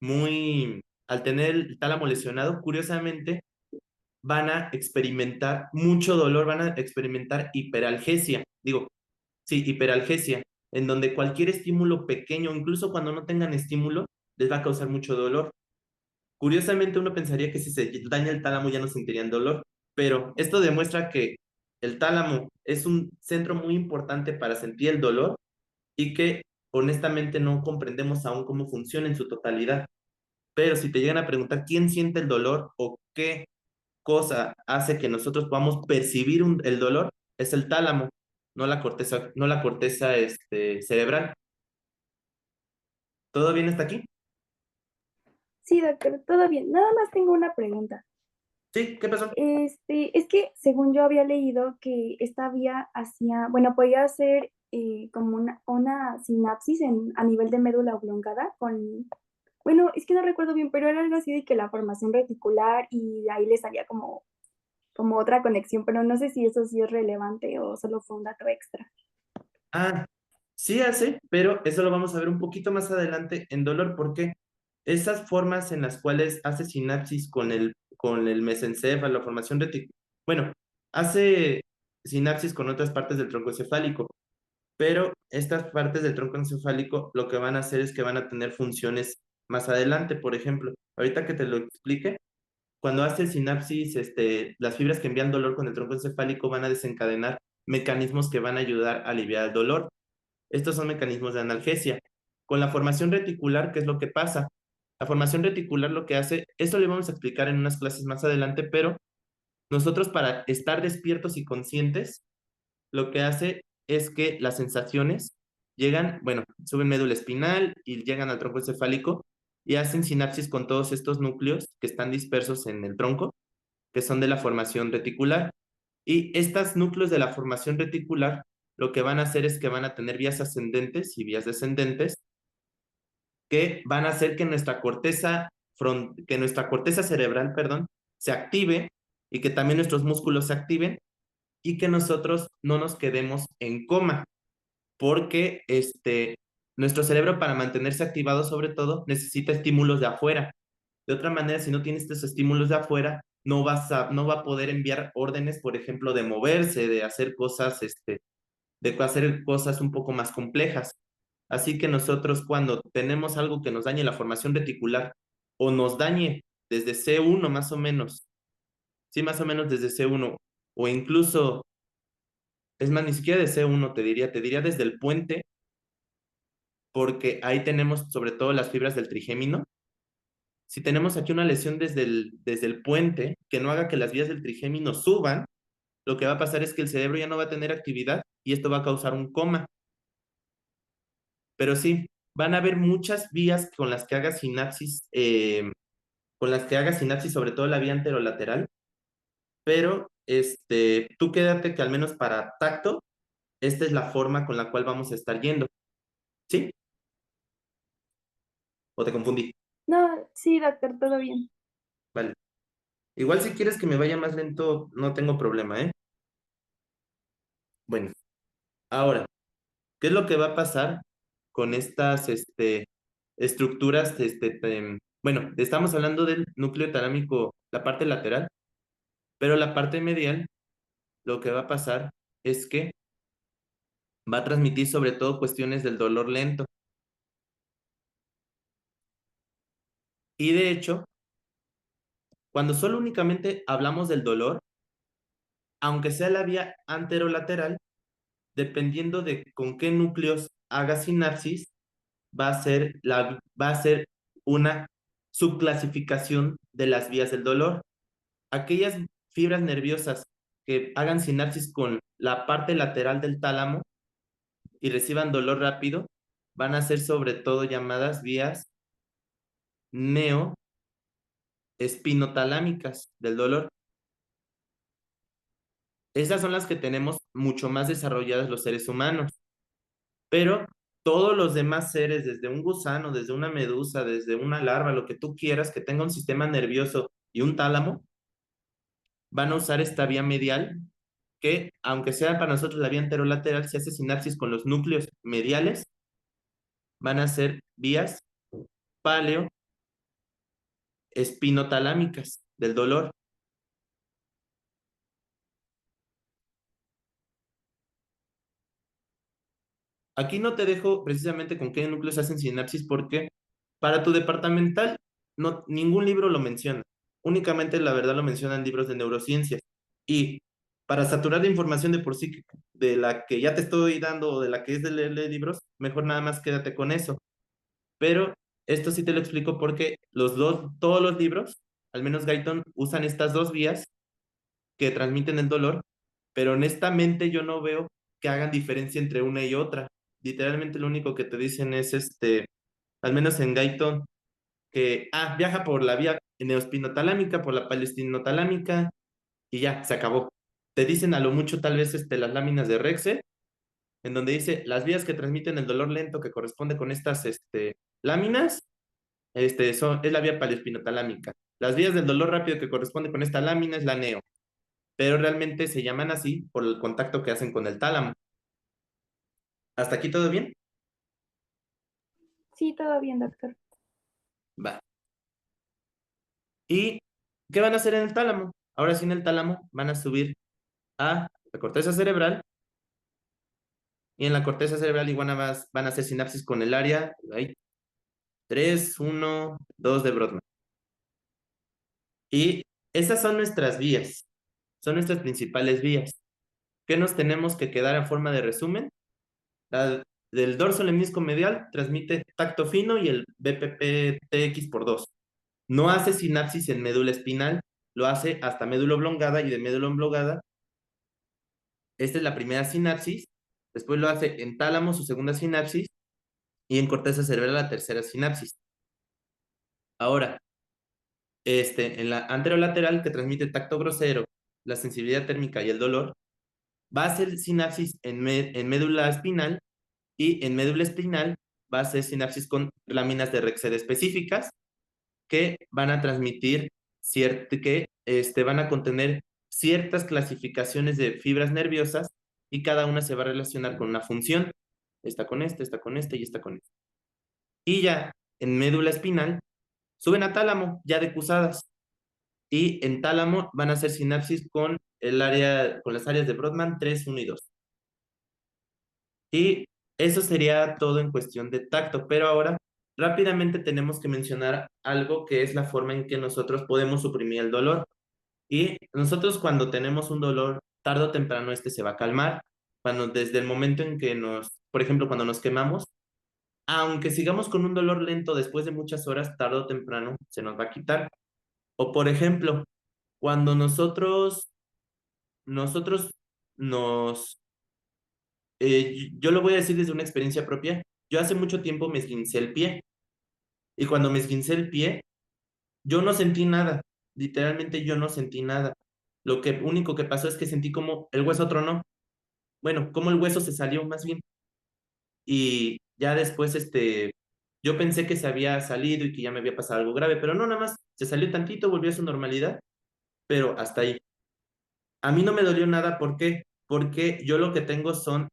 lesionado, curiosamente, van a experimentar mucho dolor, van a experimentar hiperalgesia. Digo, sí, hiperalgesia, en donde cualquier estímulo pequeño, incluso cuando no tengan estímulo, les va a causar mucho dolor. Curiosamente, uno pensaría que si se daña el tálamo ya no sentirían dolor, pero esto demuestra que el tálamo es un centro muy importante para sentir el dolor y que honestamente no comprendemos aún cómo funciona en su totalidad. Pero si te llegan a preguntar quién siente el dolor o qué cosa hace que nosotros podamos percibir el dolor, es el tálamo, no la corteza cerebral. ¿Todo bien hasta aquí? Sí, doctor, todo bien. Nada más tengo una pregunta. Sí, ¿qué pasó? Es que según yo había leído que esta vía hacía, bueno, podía hacer como una sinapsis a nivel de médula oblongada con, bueno, es que no recuerdo bien, pero era algo así de que la formación reticular y de ahí le salía como otra conexión, pero no sé si eso sí es relevante o solo fue un dato extra. Ah, sí hace, pero eso lo vamos a ver un poquito más adelante en dolor, porque esas formas en las cuales hace sinapsis con el mesencéfalo, la formación reticular, bueno, hace sinapsis con otras partes del tronco encefálico, pero estas partes del tronco encefálico lo que van a hacer es que van a tener funciones más adelante. Por ejemplo, ahorita que te lo explique, cuando hace sinapsis, las fibras que envían dolor con el tronco encefálico van a desencadenar mecanismos que van a ayudar a aliviar el dolor. Estos son mecanismos de analgesia. Con la formación reticular, ¿qué es lo que pasa? La formación reticular lo que hace, esto le vamos a explicar en unas clases más adelante, pero nosotros para estar despiertos y conscientes, lo que hace es que las sensaciones llegan, bueno, suben médula espinal y llegan al tronco encefálico y hacen sinapsis con todos estos núcleos que están dispersos en el tronco, que son de la formación reticular. Y estos núcleos de la formación reticular lo que van a hacer es que van a tener vías ascendentes y vías descendentes que van a hacer que que nuestra corteza cerebral, perdón, se active y que también nuestros músculos se activen y que nosotros no nos quedemos en coma, porque nuestro cerebro para mantenerse activado sobre todo necesita estímulos de afuera. De otra manera, si no tienes estos estímulos de afuera, no va a poder enviar órdenes, por ejemplo, de moverse, de hacer cosas un poco más complejas. Así que nosotros cuando tenemos algo que nos dañe la formación reticular o nos dañe desde C1 más o menos, sí, más o menos desde C1, o incluso, es más, ni siquiera de C1 te diría desde el puente, porque ahí tenemos sobre todo las fibras del trigémino. Si tenemos aquí una lesión desde el puente que no haga que las vías del trigémino suban, lo que va a pasar es que el cerebro ya no va a tener actividad y esto va a causar un coma. Pero sí, van a haber muchas vías con las que haga sinapsis, sobre todo la vía anterolateral, pero tú quédate que al menos para tacto, esta es la forma con la cual vamos a estar yendo, ¿sí? ¿O te confundí? No, sí, doctor, todo bien. Vale. Igual si quieres que me vaya más lento, no tengo problema, ¿eh? Bueno, ahora, ¿qué es lo que va a pasar con estas estructuras? Bueno, estamos hablando del núcleo talámico, la parte lateral, pero la parte medial, lo que va a pasar es que va a transmitir sobre todo cuestiones del dolor lento. Y de hecho, cuando solo únicamente hablamos del dolor, aunque sea la vía anterolateral, dependiendo de con qué núcleos haga sinapsis, va a ser una subclasificación de las vías del dolor. Aquellas fibras nerviosas que hagan sinapsis con la parte lateral del tálamo y reciban dolor rápido, van a ser sobre todo llamadas vías neoespinotalámicas del dolor. Esas son las que tenemos mucho más desarrolladas los seres humanos, pero todos los demás seres, desde un gusano, desde una medusa, desde una larva, lo que tú quieras, que tenga un sistema nervioso y un tálamo, van a usar esta vía medial que, aunque sea para nosotros la vía anterolateral, si hace sinapsis con los núcleos mediales, van a ser vías paleoespinotalámicas del dolor. Aquí no te dejo precisamente con qué núcleos hacen sinapsis porque para tu departamental ningún libro lo menciona. Únicamente la verdad lo mencionan libros de neurociencias. Y para saturar de información de por sí de la que ya te estoy dando o de la que es de leer libros, mejor nada más quédate con eso. Pero esto sí te lo explico porque todos los libros, al menos Guyton, usan estas dos vías que transmiten el dolor, pero honestamente yo no veo que hagan diferencia entre una y otra. Literalmente lo único que te dicen es al menos en Guyton, que viaja por la vía neoespinotalámica, por la palestinotalámica, y ya, se acabó. Te dicen a lo mucho tal vez las láminas de Rexel, en donde dice las vías que transmiten el dolor lento que corresponde con estas láminas, es la vía palespinotalámica. Las vías del dolor rápido que corresponde con esta lámina es la neo, pero realmente se llaman así por el contacto que hacen con el tálamo. ¿Hasta aquí todo bien? Sí, todo bien, doctor. Va. ¿Y qué van a hacer en el tálamo? Ahora sí en el tálamo van a subir a la corteza cerebral y en la corteza cerebral igual van a hacer sinapsis con el área 3, 1, 2 de Brodmann. Y esas son nuestras vías, son nuestras principales vías. ¿Qué nos tenemos que quedar en forma de resumen? La del dorso lemnisco medial transmite tacto fino y el BPP-TX por 2. No hace sinapsis en médula espinal, lo hace hasta médula oblongada y de médula oblongada. Esta es la primera sinapsis, después lo hace en tálamo su segunda sinapsis y en corteza cerebral la tercera sinapsis. Ahora, en la anterolateral que transmite tacto grosero, la sensibilidad térmica y el dolor, va a ser sinapsis en médula espinal y en médula espinal va a ser sinapsis con láminas de Rexed específicas que van a transmitir, van a contener ciertas clasificaciones de fibras nerviosas y cada una se va a relacionar con una función. Esta con esta y esta con esta. Y ya en médula espinal suben a tálamo, ya decusadas. Y en tálamo van a hacer sinapsis con con las áreas de Brodmann 3, 1 y 2. Y eso sería todo en cuestión de tacto, pero ahora rápidamente tenemos que mencionar algo que es la forma en que nosotros podemos suprimir el dolor. Y nosotros cuando tenemos un dolor, tarde o temprano este se va a calmar. Cuando desde el momento en que por ejemplo, cuando nos quemamos, aunque sigamos con un dolor lento después de muchas horas, tarde o temprano se nos va a quitar. O por ejemplo, cuando nosotros nos yo lo voy a decir desde una experiencia propia. Yo hace mucho tiempo me esguincé el pie y cuando me esguincé el pie, yo no sentí nada. Literalmente yo no sentí nada. Lo que único que pasó es que sentí como el hueso tronó. Bueno, como el hueso se salió más bien. Y ya después, yo pensé que se había salido y que ya me había pasado algo grave, pero no, nada más se salió tantito, volvió a su normalidad, pero hasta ahí. A mí no me dolió nada, ¿por qué? Porque yo lo que tengo son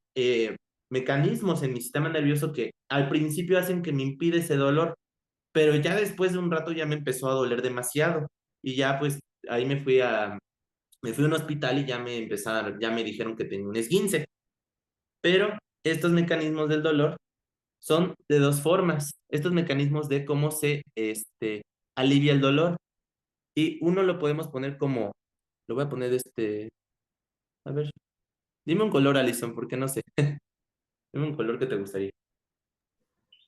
mecanismos en mi sistema nervioso que al principio hacen que me impide ese dolor, pero ya después de un rato ya me empezó a doler demasiado y ya pues ahí me fui a un hospital y ya me dijeron que tenía un esguince, pero estos mecanismos del dolor son de dos formas, estos mecanismos de cómo se alivia el dolor y uno lo podemos poner como, lo voy a poner a ver. Dime un color, Alison, porque no sé. Dime un color que te gustaría.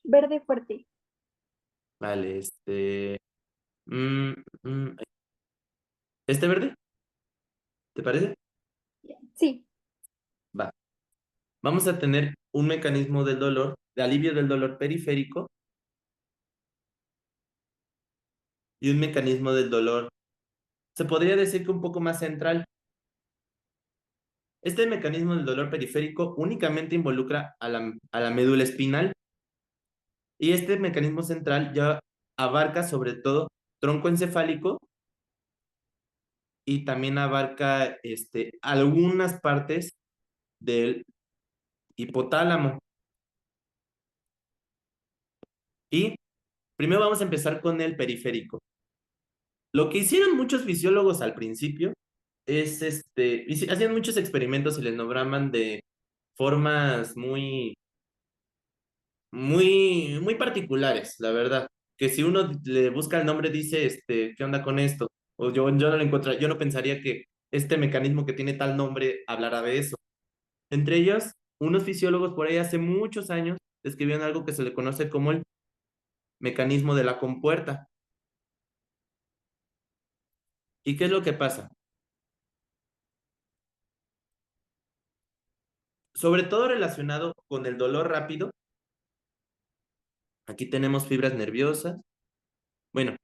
Verde fuerte. Vale, mm, ¿este verde? ¿Te parece? Sí, Va. Vamos a tener un mecanismo del dolor, de alivio del dolor periférico y un mecanismo del dolor, se podría decir que un poco más central. Este mecanismo del dolor periférico únicamente involucra a la médula espinal y este mecanismo central ya abarca sobre todo tronco encefálico y también abarca algunas partes del hipotálamo. Y primero vamos a empezar con el periférico. Lo que hicieron muchos fisiólogos al principio es hacían muchos experimentos y les nombraban de formas muy particulares, la verdad. Que si uno le busca el nombre, dice, ¿qué onda con esto? O yo no lo encuentro, yo no pensaría que este mecanismo que tiene tal nombre hablara de eso. Entre ellos, unos fisiólogos por ahí hace muchos años describieron algo que se le conoce como el mecanismo de la compuerta. ¿Y qué es lo que pasa? Sobre todo relacionado con el dolor rápido, aquí tenemos fibras nerviosas. Bueno,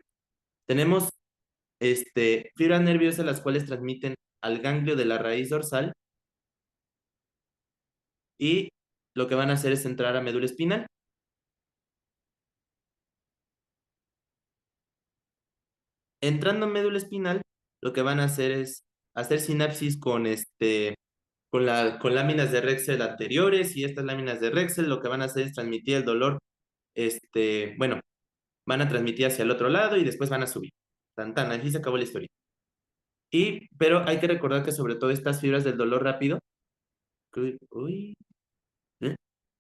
tenemos fibras nerviosas las cuales transmiten al ganglio de la raíz dorsal y lo que van a hacer es entrar a médula espinal. Entrando a médula espinal, lo que van a hacer es hacer sinapsis con láminas de Rexel anteriores y estas láminas de Rexel lo que van a hacer es transmitir el dolor, bueno, van a transmitir hacia el otro lado y después van a subir. Tan, tan, así se acabó la historia. Pero hay que recordar que sobre todo estas fibras del dolor rápido, uy, ¿eh?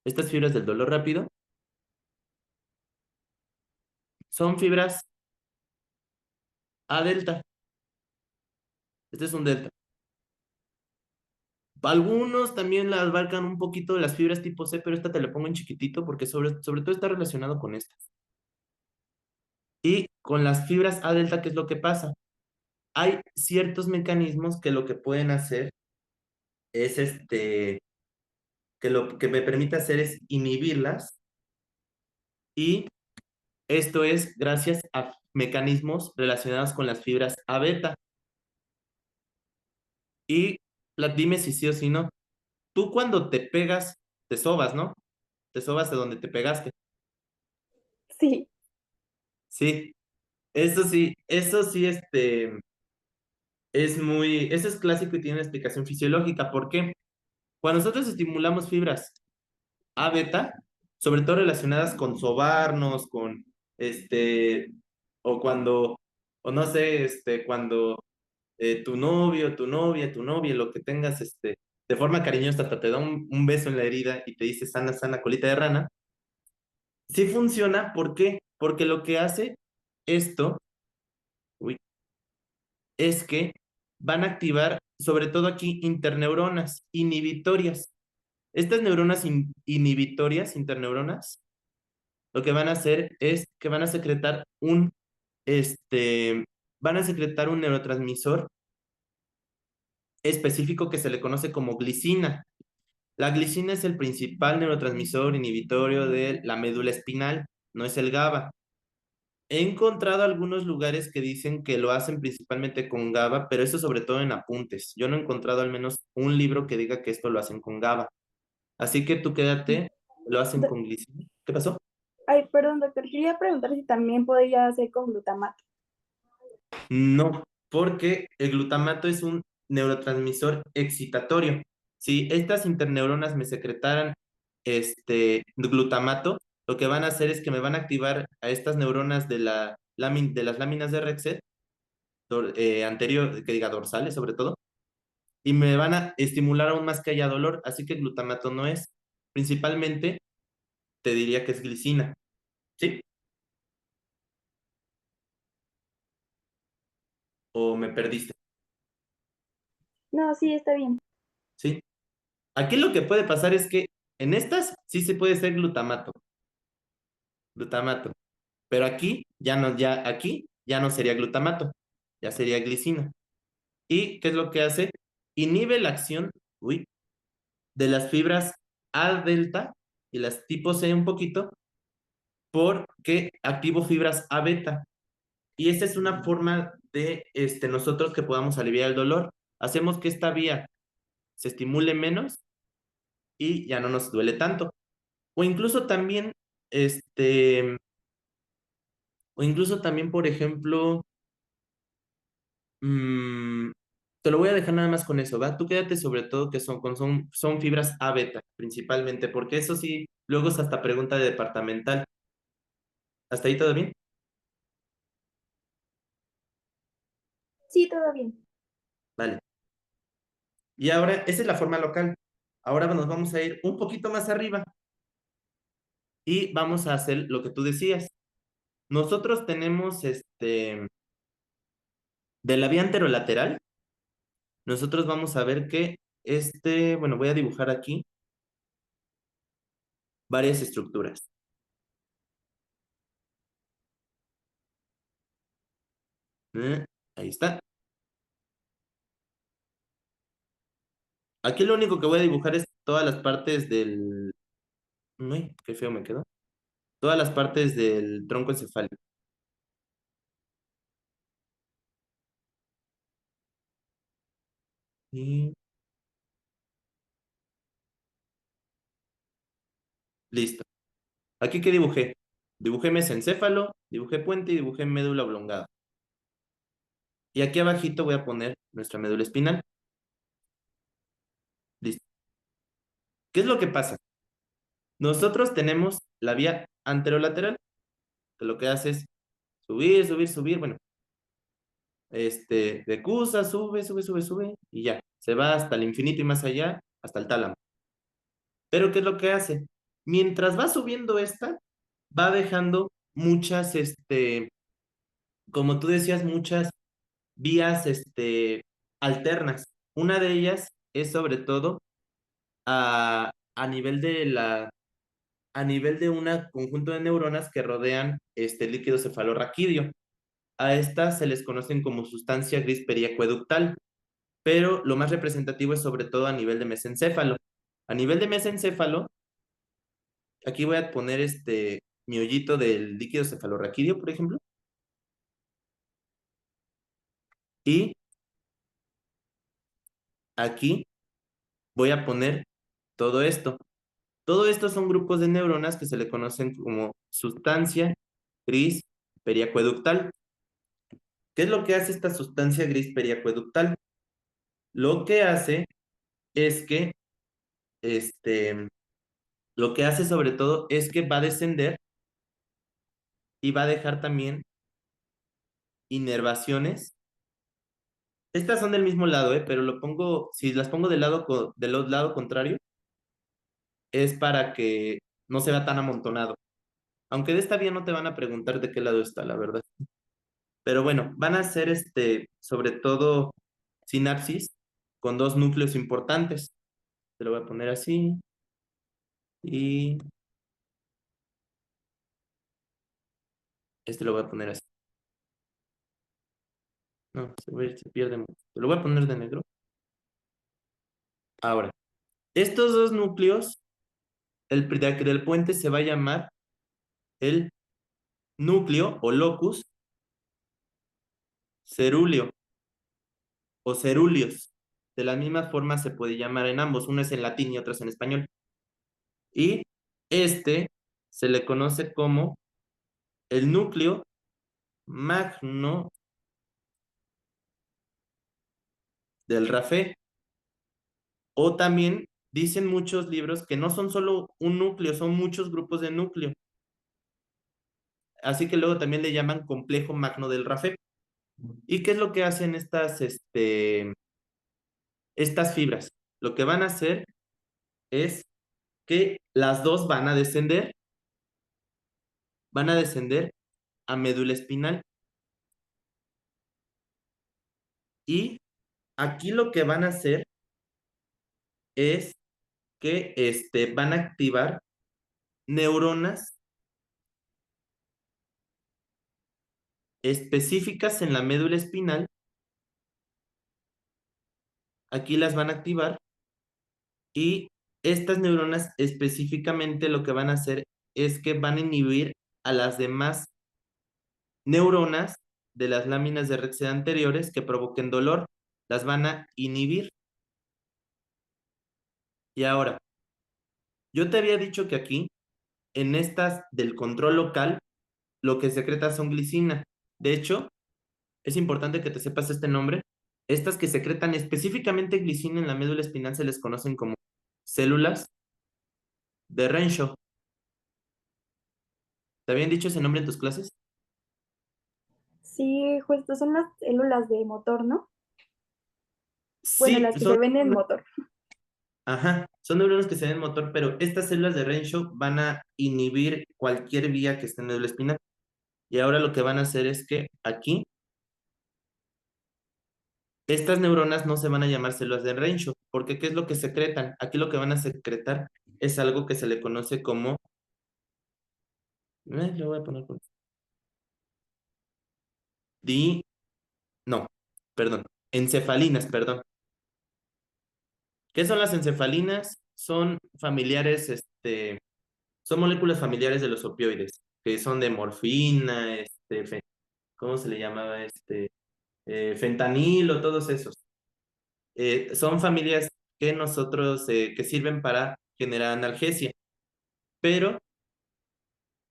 Estas fibras del dolor rápido son fibras A delta. Este es un delta. Algunos también la abarcan un poquito de las fibras tipo C, pero esta te la pongo en chiquitito porque sobre todo está relacionado con estas. Y con las fibras A delta, ¿qué es lo que pasa? Hay ciertos mecanismos que lo que pueden hacer es que lo que me permite hacer es inhibirlas y esto es gracias a mecanismos relacionados con las fibras A beta. Y dime si sí o si no. tú cuando te pegas, te sobas, ¿no? Te sobas de donde te pegaste. Sí, Sí, eso sí, eso es clásico y tiene una explicación fisiológica. ¿Por qué? Cuando nosotros estimulamos fibras A beta, sobre todo relacionadas con sobarnos, con o cuando, o no sé, cuando tu novio, tu novia, lo que tengas, de forma cariñosa, hasta te da un beso en la herida y te dice sana, sana, colita de rana. Sí funciona, ¿por qué? Porque lo que hace esto, uy, es que van a activar, sobre todo aquí, interneuronas inhibitorias. Estas neuronas inhibitorias, interneuronas, lo que van a hacer es que este, van a secretar un neurotransmisor específico que se le conoce como glicina. La glicina es el principal neurotransmisor inhibitorio de la médula espinal, no es el GABA. He encontrado algunos lugares que dicen que lo hacen principalmente con GABA, pero eso sobre todo en apuntes. Yo no he encontrado al menos un libro que diga que esto lo hacen con GABA. Así que tú quédate, lo hacen Do- con glicina. ¿Qué pasó? ay, perdón, doctor, quería preguntar si también podría ser con glutamato. No, porque el glutamato es un neurotransmisor excitatorio. Si estas interneuronas me secretaran glutamato, lo que van a hacer es que me van a activar a estas neuronas de las láminas de Rexet, anterior, que diga dorsales sobre todo, y me van a estimular aún más que haya dolor, así que glutamato no es. Principalmente te diría que es glicina, ¿sí? O me perdiste, No, sí, está bien. ¿sí? Aquí lo que puede pasar es que en estas sí se puede ser glutamato, pero aquí ya no sería glutamato, ya sería glicina. ¿Y qué es lo que hace? Inhibe la acción, uy, de las fibras A delta y las tipo C un poquito, porque activo fibras A beta. Y esta es una forma de nosotros que podamos aliviar el dolor. Hacemos que esta vía se estimule menos y ya no nos duele tanto. O incluso también, este, o incluso también, por ejemplo, mm, te lo voy a dejar nada más con eso, ¿va? Tú quédate sobre todo que son fibras A beta, principalmente, porque eso sí, luego es hasta pregunta de departamental. ¿Hasta ahí todo bien? Sí, todo bien. Vale. Y ahora, esa es la forma local. Ahora nos vamos a ir un poquito más arriba y vamos a hacer lo que tú decías. Nosotros tenemos, de la vía anterolateral, nosotros vamos a ver que bueno, voy a dibujar aquí varias estructuras. Ahí está. Aquí lo único que voy a dibujar es todas las partes del... Uy, qué feo me quedó. Todas las partes del tronco encefálico. Y listo. ¿Aquí qué dibujé? Dibujé mesencéfalo, dibujé puente y dibujé médula oblongada. Y aquí abajito voy a poner nuestra médula espinal. Listo. ¿Qué es lo que pasa? Nosotros tenemos la vía anterolateral, que lo que hace es subir, subir, subir. Bueno, decusa, sube, sube, sube, sube, y ya. Se va hasta el infinito y más allá, hasta el tálamo. Pero ¿qué es lo que hace? Mientras va subiendo esta, va dejando muchas, como tú decías, muchas vías, alternas. Una de ellas es sobre todo a nivel a nivel de un conjunto de neuronas que rodean este líquido cefalorraquídeo. A estas se les conocen como sustancia gris periacueductal, pero lo más representativo es sobre todo a nivel de mesencéfalo. A nivel de mesencéfalo, aquí voy a poner mi hoyito del líquido cefalorraquídeo, por ejemplo, y aquí voy a poner todo esto. Todo esto son grupos de neuronas que se le conocen como sustancia gris periacueductal. ¿Qué es lo que hace esta sustancia gris periacueductal? Lo que hace es que, este, lo que hace sobre todo es que va a descender y va a dejar también inervaciones. Estas son del mismo lado, pero si las pongo del lado contrario, es para que no se vea tan amontonado. Aunque de esta vía no te van a preguntar de qué lado está, la verdad. Pero bueno, van a ser sobre todo sinapsis con dos núcleos importantes. Te lo voy a poner así y lo voy a poner así. No, se pierde mucho. Te lo voy a poner de negro. Ahora, estos dos núcleos, del puente se va a llamar el núcleo o locus cerúleo o cerúleos. De la misma forma se puede llamar en ambos. Uno es en latín y otro es en español. Y este se le conoce como el núcleo magno del Rafé. O también dicen muchos libros que no son solo un núcleo, son muchos grupos de núcleo. Así que luego también le llaman complejo magno del Rafé. ¿Y qué es lo que hacen estas fibras? Lo que van a hacer es que las dos van a descender a médula espinal. Y aquí lo que van a hacer es que van a activar neuronas específicas en la médula espinal. Aquí las van a activar y estas neuronas específicamente lo que van a hacer es que van a inhibir a las demás neuronas de las láminas de Rexed anteriores que provoquen dolor. Las van a inhibir. Y ahora, yo te había dicho que aquí, en estas del control local, lo que secreta son glicina. De hecho, es importante que te sepas este nombre. Estas que secretan específicamente glicina en la médula espinal se les conocen como células de Renshaw. ¿Te habían dicho ese nombre en tus clases? Sí, justo son las células de motor, ¿no? Bueno, Sí, las que se ven en motor. ajá, son neuronas que se ven en motor, pero estas células de Renshaw van a inhibir cualquier vía que esté en médula espinal. Y ahora lo que van a hacer es que aquí, estas neuronas no se van a llamar células de Renshaw, porque ¿qué es lo que secretan? Aquí lo que van a secretar es algo que se le conoce como, le voy a poner di, no, perdón, encefalinas, perdón. ¿Qué son las encefalinas? Son familiares, son moléculas familiares de los opioides, que son de morfina, ¿cómo se le llamaba? Fentanilo, todos esos. Son familias que sirven para generar analgesia, pero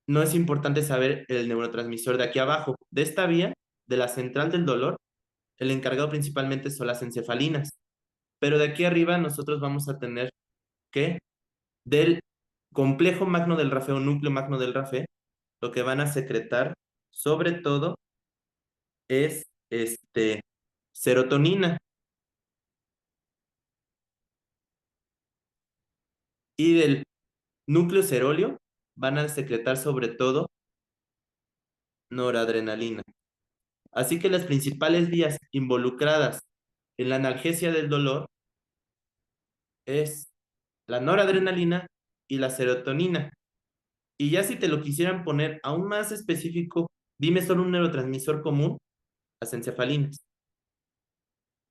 no es importante saber el neurotransmisor de aquí abajo. De esta vía, de la central del dolor, el encargado principalmente son las encefalinas, pero de aquí arriba nosotros vamos a tener que del complejo magno del Rafé o núcleo magno del Rafé, lo que van a secretar sobre todo es serotonina. Y del núcleo ceróleo van a secretar sobre todo noradrenalina. Así que las principales vías involucradas en la analgesia del dolor es la noradrenalina y la serotonina. Y ya si te lo quisieran poner aún más específico, dime solo un neurotransmisor común, las encefalinas.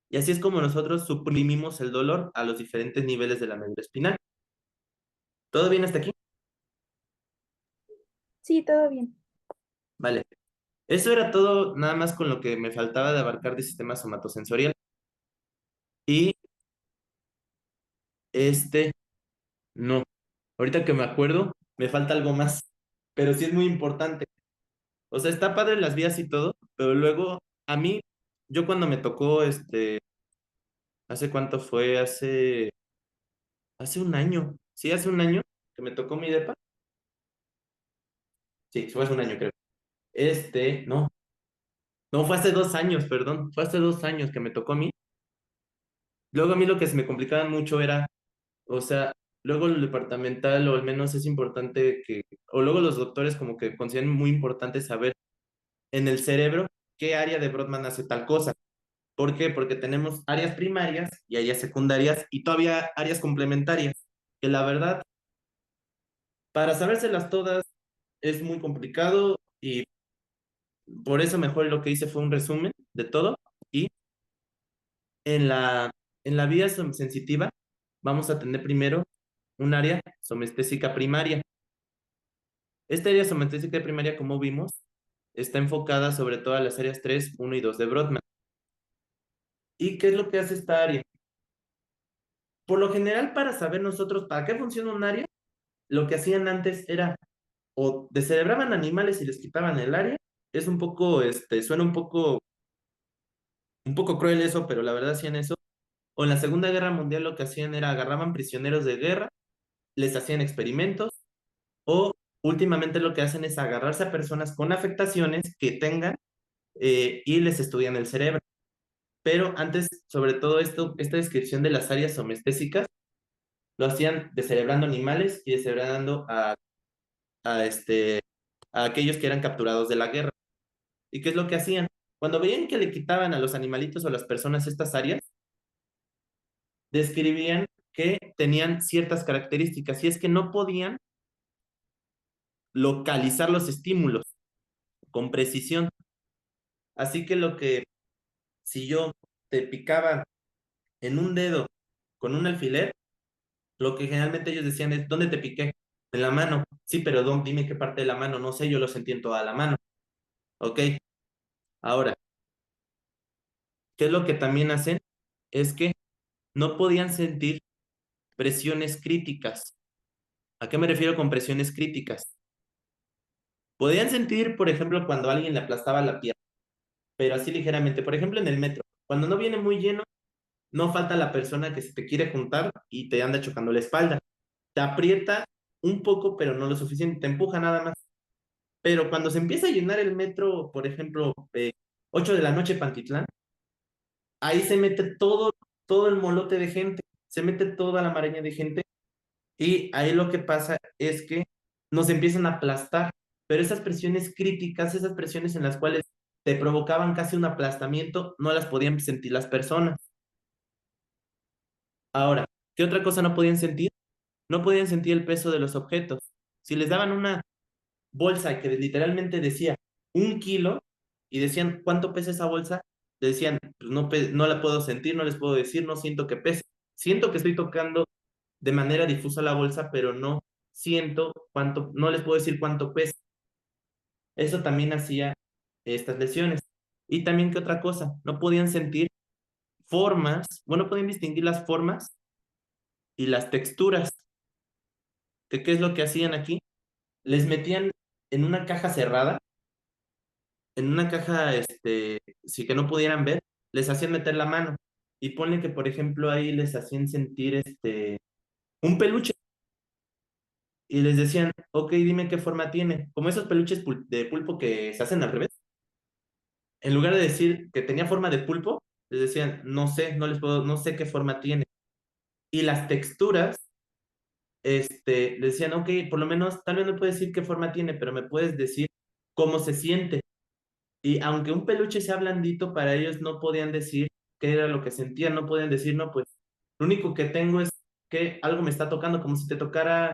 Y así es como nosotros suprimimos el dolor a los diferentes niveles de la médula espinal. ¿Todo bien hasta aquí? Sí, todo bien. Vale. Eso era todo, nada más con lo que me faltaba de abarcar de sistema somatosensorial. Y este, No, ahorita que me acuerdo, me falta algo más, pero sí es muy importante. O sea, está padre las vías y todo, pero luego a mí, yo cuando me tocó, ¿hace cuánto fue? Hace un año. Sí, hace un año que me tocó mi depa. Sí, fue hace un año, creo. No, no, fue hace 2 años, perdón. Fue hace 2 años que me tocó a mí. Luego a mí lo que se me complicaba mucho era, o sea, luego el departamental, o al menos es importante que, o luego los doctores como que consideran muy importante saber en el cerebro qué área de Brodmann hace tal cosa. ¿Por qué? Porque tenemos áreas primarias y áreas secundarias y todavía áreas complementarias, que la verdad, para sabérselas todas es muy complicado y por eso mejor lo que hice fue un resumen de todo y en la vía sensitiva vamos a tener primero un área somestésica primaria. Esta área somestésica primaria, como vimos, está enfocada sobre todo a las áreas 3, 1 y 2 de Brodmann. ¿Y qué es lo que hace esta área? Por lo general, para saber nosotros para qué funciona un área, lo que hacían antes era o descerebraban animales y les quitaban el área. Es un poco, suena un poco cruel eso, pero la verdad hacían eso. O en la Segunda Guerra Mundial lo que hacían era agarraban prisioneros de guerra, les hacían experimentos, o últimamente lo que hacen es agarrarse a personas con afectaciones que tengan y les estudian el cerebro. Pero antes, sobre todo esto, esta descripción de las áreas somestésicas, lo hacían descerebrando animales y descerebrando a, este, a aquellos que eran capturados de la guerra. ¿Y qué es lo que hacían? Cuando veían que le quitaban a los animalitos o a las personas estas áreas, describían que tenían ciertas características y es que no podían localizar los estímulos con precisión. Así que si yo te picaba en un dedo con un alfiler, lo que generalmente ellos decían es, ¿dónde te piqué? En la mano. Sí, pero dime qué parte de la mano. No sé, yo lo sentí en toda la mano. Ok, ahora, ¿qué es lo que también hacen? Es que no podían sentir presiones críticas. ¿A qué me refiero con presiones críticas? Podían sentir, por ejemplo, cuando alguien le aplastaba la pierna, pero así ligeramente. Por ejemplo, en el metro, cuando no viene muy lleno, no falta la persona que se te quiere juntar y te anda chocando la espalda. Te aprieta un poco, pero no lo suficiente, te empuja nada más. Pero cuando se empieza a llenar el metro, por ejemplo, 8 de la noche Pantitlán, ahí se mete todo el molote de gente, se mete toda la maraña de gente y ahí lo que pasa es que nos empiezan a aplastar, pero esas presiones críticas, esas presiones en las cuales te provocaban casi un aplastamiento, no las podían sentir las personas. Ahora, ¿qué otra cosa no podían sentir? No podían sentir el peso de los objetos. Si les daban una bolsa que literalmente decía 1 kilo y decían, ¿cuánto pesa esa bolsa? Le decían, pues no, no la puedo sentir, no les puedo decir, no siento que pese. Siento que estoy tocando de manera difusa la bolsa, pero no siento cuánto, no les puedo decir cuánto pesa. Eso también hacía estas lesiones. Y también, ¿qué otra cosa? No podían sentir formas, bueno, podían distinguir las formas y las texturas. ¿Qué es lo que hacían aquí? Les metían en una caja cerrada, en una caja, sí que no pudieran ver, les hacían meter la mano. Y ponle que, por ejemplo, ahí les hacían sentir, un peluche. Y les decían, ok, dime qué forma tiene. Como esos peluches de pulpo que se hacen al revés. En lugar de decir que tenía forma de pulpo, les decían, no sé, no sé qué forma tiene. Y las texturas, les decían, ok, por lo menos, tal vez no puedes decir qué forma tiene, pero me puedes decir cómo se siente. Y aunque un peluche sea blandito, para ellos no podían decir qué era lo que sentían, no podían decir, no, pues, lo único que tengo es que algo me está tocando, como si te tocara,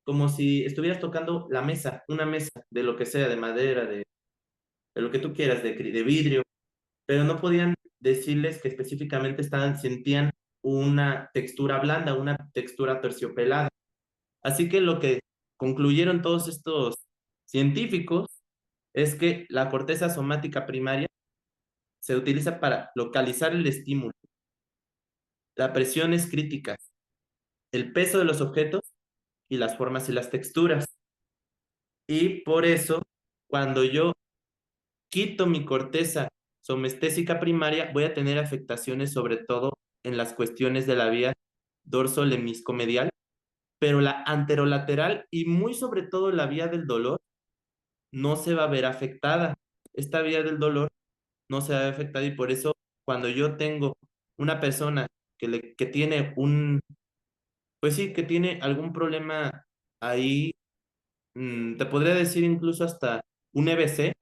como si estuvieras tocando la mesa, una mesa, de lo que sea, de madera, de lo que tú quieras, de vidrio, pero no podían decirles que específicamente sentían una textura blanda, una textura terciopelada. Así que lo que concluyeron todos estos científicos es que la corteza somática primaria se utiliza para localizar el estímulo. La presión es crítica. el peso de los objetos y las formas y las texturas. Y por eso, cuando yo quito mi corteza somestésica primaria, voy a tener afectaciones sobre todo en las cuestiones de la vía dorso-lemiscomedial, pero la anterolateral y muy sobre todo la vía del dolor no se va a ver afectada. Esta vía del dolor no se va a ver afectada y por eso cuando yo tengo una persona que tiene pues sí, que tiene algún problema ahí, te podría decir incluso hasta un EBC,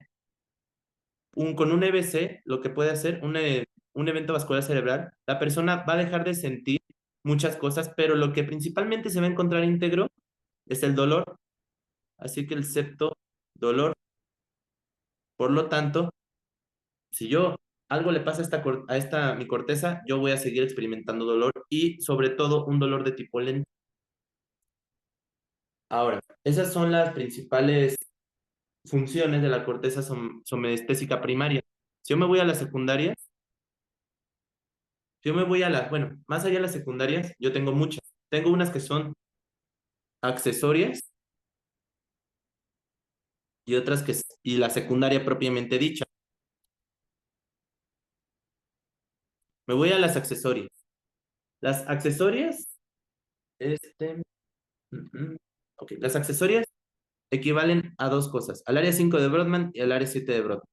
con un EBC, lo que puede hacer un evento vascular cerebral, la persona va a dejar de sentir muchas cosas, pero lo que principalmente se va a encontrar íntegro es el dolor. Así que el septo, dolor. Por lo tanto, si yo algo le pasa a esta mi corteza, yo voy a seguir experimentando dolor y sobre todo un dolor de tipo lento. Ahora, esas son las principales funciones de la corteza somestésica primaria. Si yo me voy a las secundarias, si yo me voy a las, bueno, más allá de las secundarias, yo tengo muchas. Tengo unas que son accesorias y otras y la secundaria propiamente dicha. Me voy a las accesorias. Las accesorias, este, ok, las accesorias equivalen a dos cosas, al área 5 de Brodmann y al área 7 de Brodmann.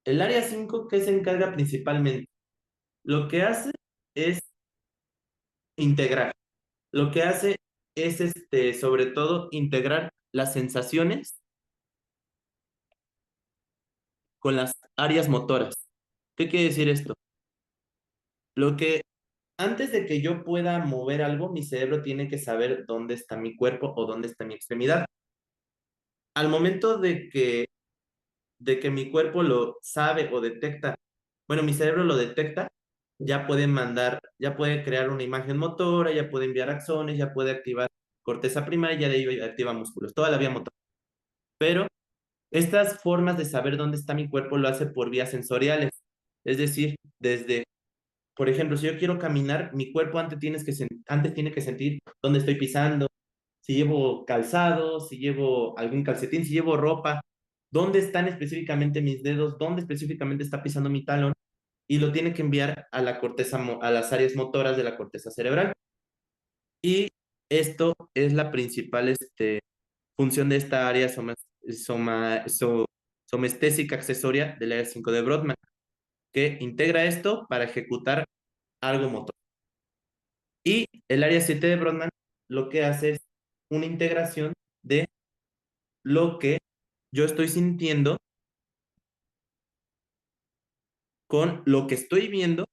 El área 5, ¿qué se encarga principalmente? Lo que hace es integrar. Lo que hace es, sobre todo, integrar las sensaciones con las áreas motoras. ¿Qué quiere decir esto? Lo que antes de que yo pueda mover algo, mi cerebro tiene que saber dónde está mi cuerpo o dónde está mi extremidad. Al momento de que mi cuerpo lo sabe o detecta, bueno, mi cerebro lo detecta, ya puede crear una imagen motora, ya puede enviar axones, ya puede activar corteza primaria, ya de ahí activa músculos, toda la vía motora. Pero estas formas de saber dónde está mi cuerpo lo hace por vías sensoriales. Es decir, por ejemplo, si yo quiero caminar, mi cuerpo antes tiene que sentir dónde estoy pisando, si llevo calzado, si llevo algún calcetín, si llevo ropa, dónde están específicamente mis dedos, dónde específicamente está pisando mi talón, y lo tiene que enviar a la corteza, a las áreas motoras de la corteza cerebral. Y esto es la principal función de esta área somestésica accesoria del área 5 de Brodmann, que integra esto para ejecutar algo motor. Y el área 7 de Brodmann lo que hace es una integración de lo que yo estoy sintiendo con lo que estoy viendo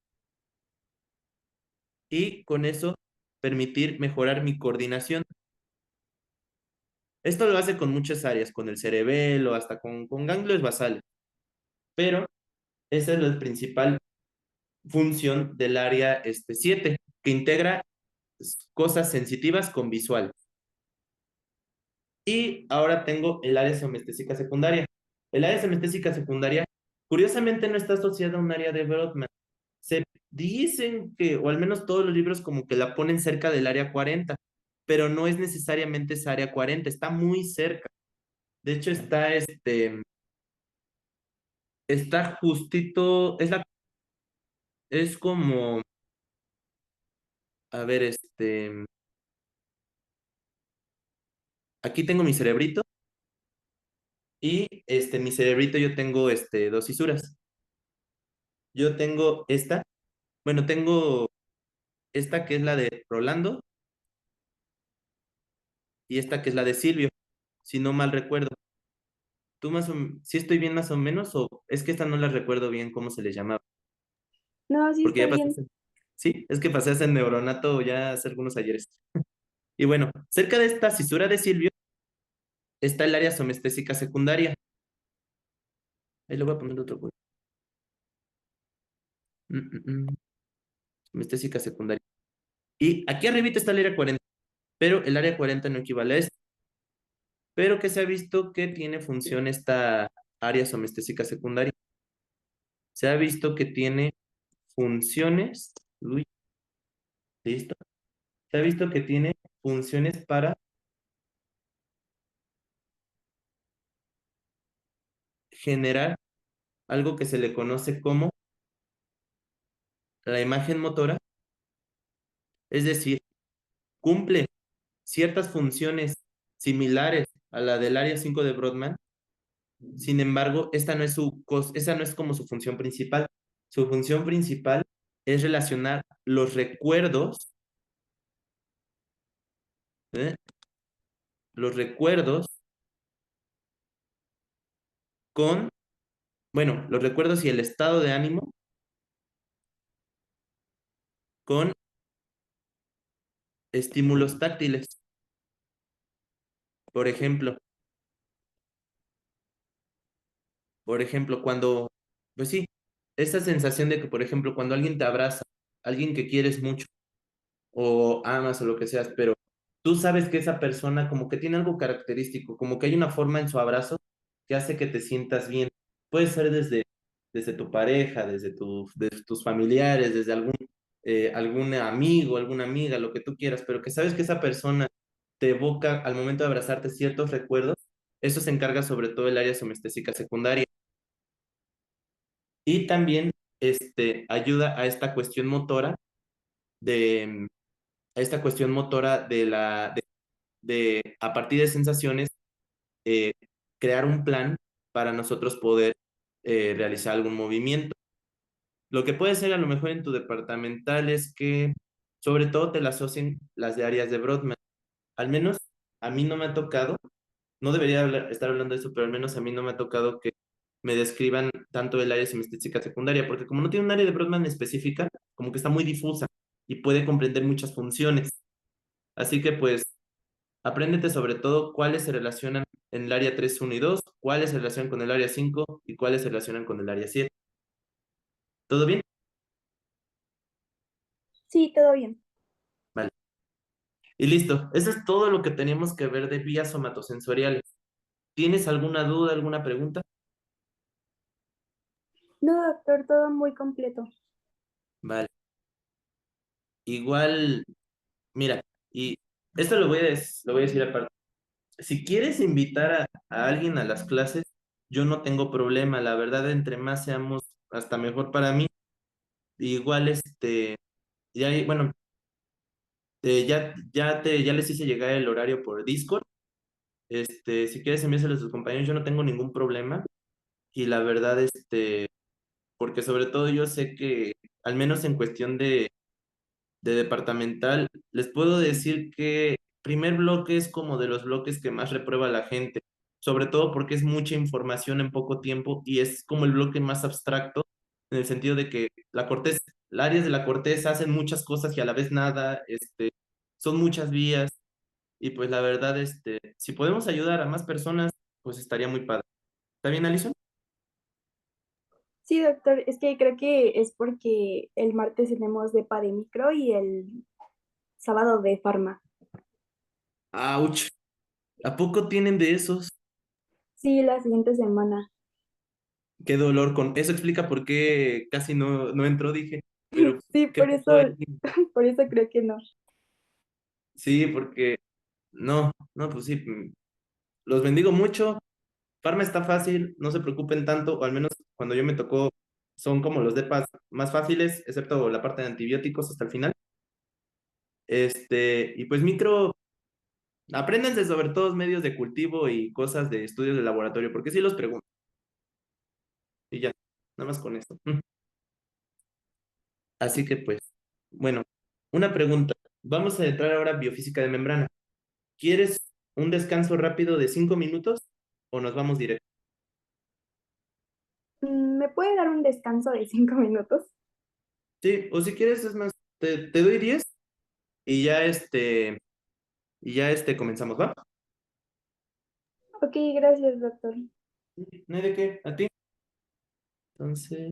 y con eso permitir mejorar mi coordinación. Esto lo hace con muchas áreas, con el cerebelo, hasta con ganglios basales, pero esa es la principal función del área 7, que integra cosas sensitivas con visual. Y ahora tengo el área semestésica secundaria. El área semestésica secundaria, curiosamente, no está asociada a un área de Brodmann. Se dicen que, o al menos todos los libros como que la ponen cerca del área 40, pero no es necesariamente esa área 40, está muy cerca. De hecho, está justito, es como, a ver, aquí tengo mi cerebrito y mi cerebrito yo tengo dos fisuras. Yo tengo tengo esta que es la de Rolando y esta que es la de Silvio, si no mal recuerdo. ¿Tú si estoy bien más o menos o es que esta no la recuerdo bien cómo se le llamaba? No, sí Porque está ya bien. sí, es que pasé hace neuronato ya hace algunos ayeres. Y bueno, cerca de esta cisura de Silvio está el área somestésica secundaria. Ahí le voy a poner otro color. Mm, mm, mm. Somestésica secundaria. Y aquí arribita está el área 40, pero el área 40 no equivale a esto. Pero que se ha visto que tiene función esta área somestésica secundaria. Se ha visto que tiene funciones. Uy, ¿listo? se ha visto que tiene funciones para generar algo que se le conoce como la imagen motora, es decir, cumple ciertas funciones similares a la del área 5 de Brodmann. Sin embargo, esa no es como su función principal. Su función principal es relacionar los recuerdos, ¿eh? Los recuerdos con, bueno, los recuerdos y el estado de ánimo con estímulos táctiles. Por ejemplo, pues sí, esa sensación de que, por ejemplo, cuando alguien te abraza, alguien que quieres mucho o amas o lo que seas, pero tú sabes que esa persona como que tiene algo característico, como que hay una forma en su abrazo que hace que te sientas bien. Puede ser desde tu pareja, desde tus familiares, desde algún amigo, alguna amiga, lo que tú quieras, pero que sabes que esa persona te evoca al momento de abrazarte ciertos recuerdos. Eso se encarga sobre todo el área somestésica secundaria. Y también ayuda a esta cuestión motora de, a esta cuestión motora de a partir de sensaciones, eh, crear un plan para nosotros poder realizar algún movimiento. Lo que puede ser a lo mejor en tu departamental es que sobre todo te la asocien las de áreas de Brodmann. Al menos a mí no me ha tocado, no debería estar hablando de eso, pero al menos a mí no me ha tocado que me describan tanto el área semestésica secundaria, porque como no tiene un área de Brodmann específica, como que está muy difusa y puede comprender muchas funciones. Así que pues apréndete sobre todo cuáles se relacionan en el área 3, 1 y 2, cuáles se relacionan con el área 5 y cuáles se relacionan con el área 7. ¿Todo bien? Sí, todo bien. Vale. Y listo. Eso es todo lo que teníamos que ver de vías somatosensoriales. ¿Tienes alguna duda, alguna pregunta? No, doctor, todo muy completo. Vale. Igual, mira, y esto lo voy a decir aparte. Si quieres invitar a alguien a las clases, yo no tengo problema. La verdad, entre más seamos, hasta mejor para mí. Igual, bueno, ya les hice llegar el horario por Discord. Si quieres enviárselo a sus compañeros, yo no tengo ningún problema. Y la verdad, porque sobre todo yo sé que, al menos en cuestión de departamental, les puedo decir que primer bloque es como de los bloques que más reprueba la gente, sobre todo porque es mucha información en poco tiempo y es como el bloque más abstracto, en el sentido de que las áreas de la corteza hacen muchas cosas y a la vez nada, son muchas vías y pues la verdad, si podemos ayudar a más personas, pues estaría muy padre. ¿Está bien, Alison? Sí, doctor, es que creo que es porque el martes tenemos de micro y el sábado de farma. ¡Auch! ¿A poco tienen de esos? Sí, la siguiente semana. Qué dolor con... Eso explica por qué casi no entró, dije. Pero, Sí, ¿qué por eso, pasó ahí? por eso creo que no. Sí, porque... No, pues sí. Los bendigo mucho. Farma está fácil, no se preocupen tanto, o al menos cuando yo me tocó, son como los depas más fáciles, excepto la parte de antibióticos hasta el final. Y pues micro, apréndanse sobre todos medios de cultivo y cosas de estudios de laboratorio, porque sí los pregunto. Y ya, nada más con esto. Así que pues, bueno, una pregunta. Vamos a entrar ahora a biofísica de membrana. ¿Quieres un descanso rápido de 5 minutos o nos vamos directo? ¿Me puede dar un descanso de 5 minutos? Sí, o si quieres, es más, te doy 10 y ya comenzamos, ¿va? Ok, gracias, doctor. No hay de qué, a ti. Entonces,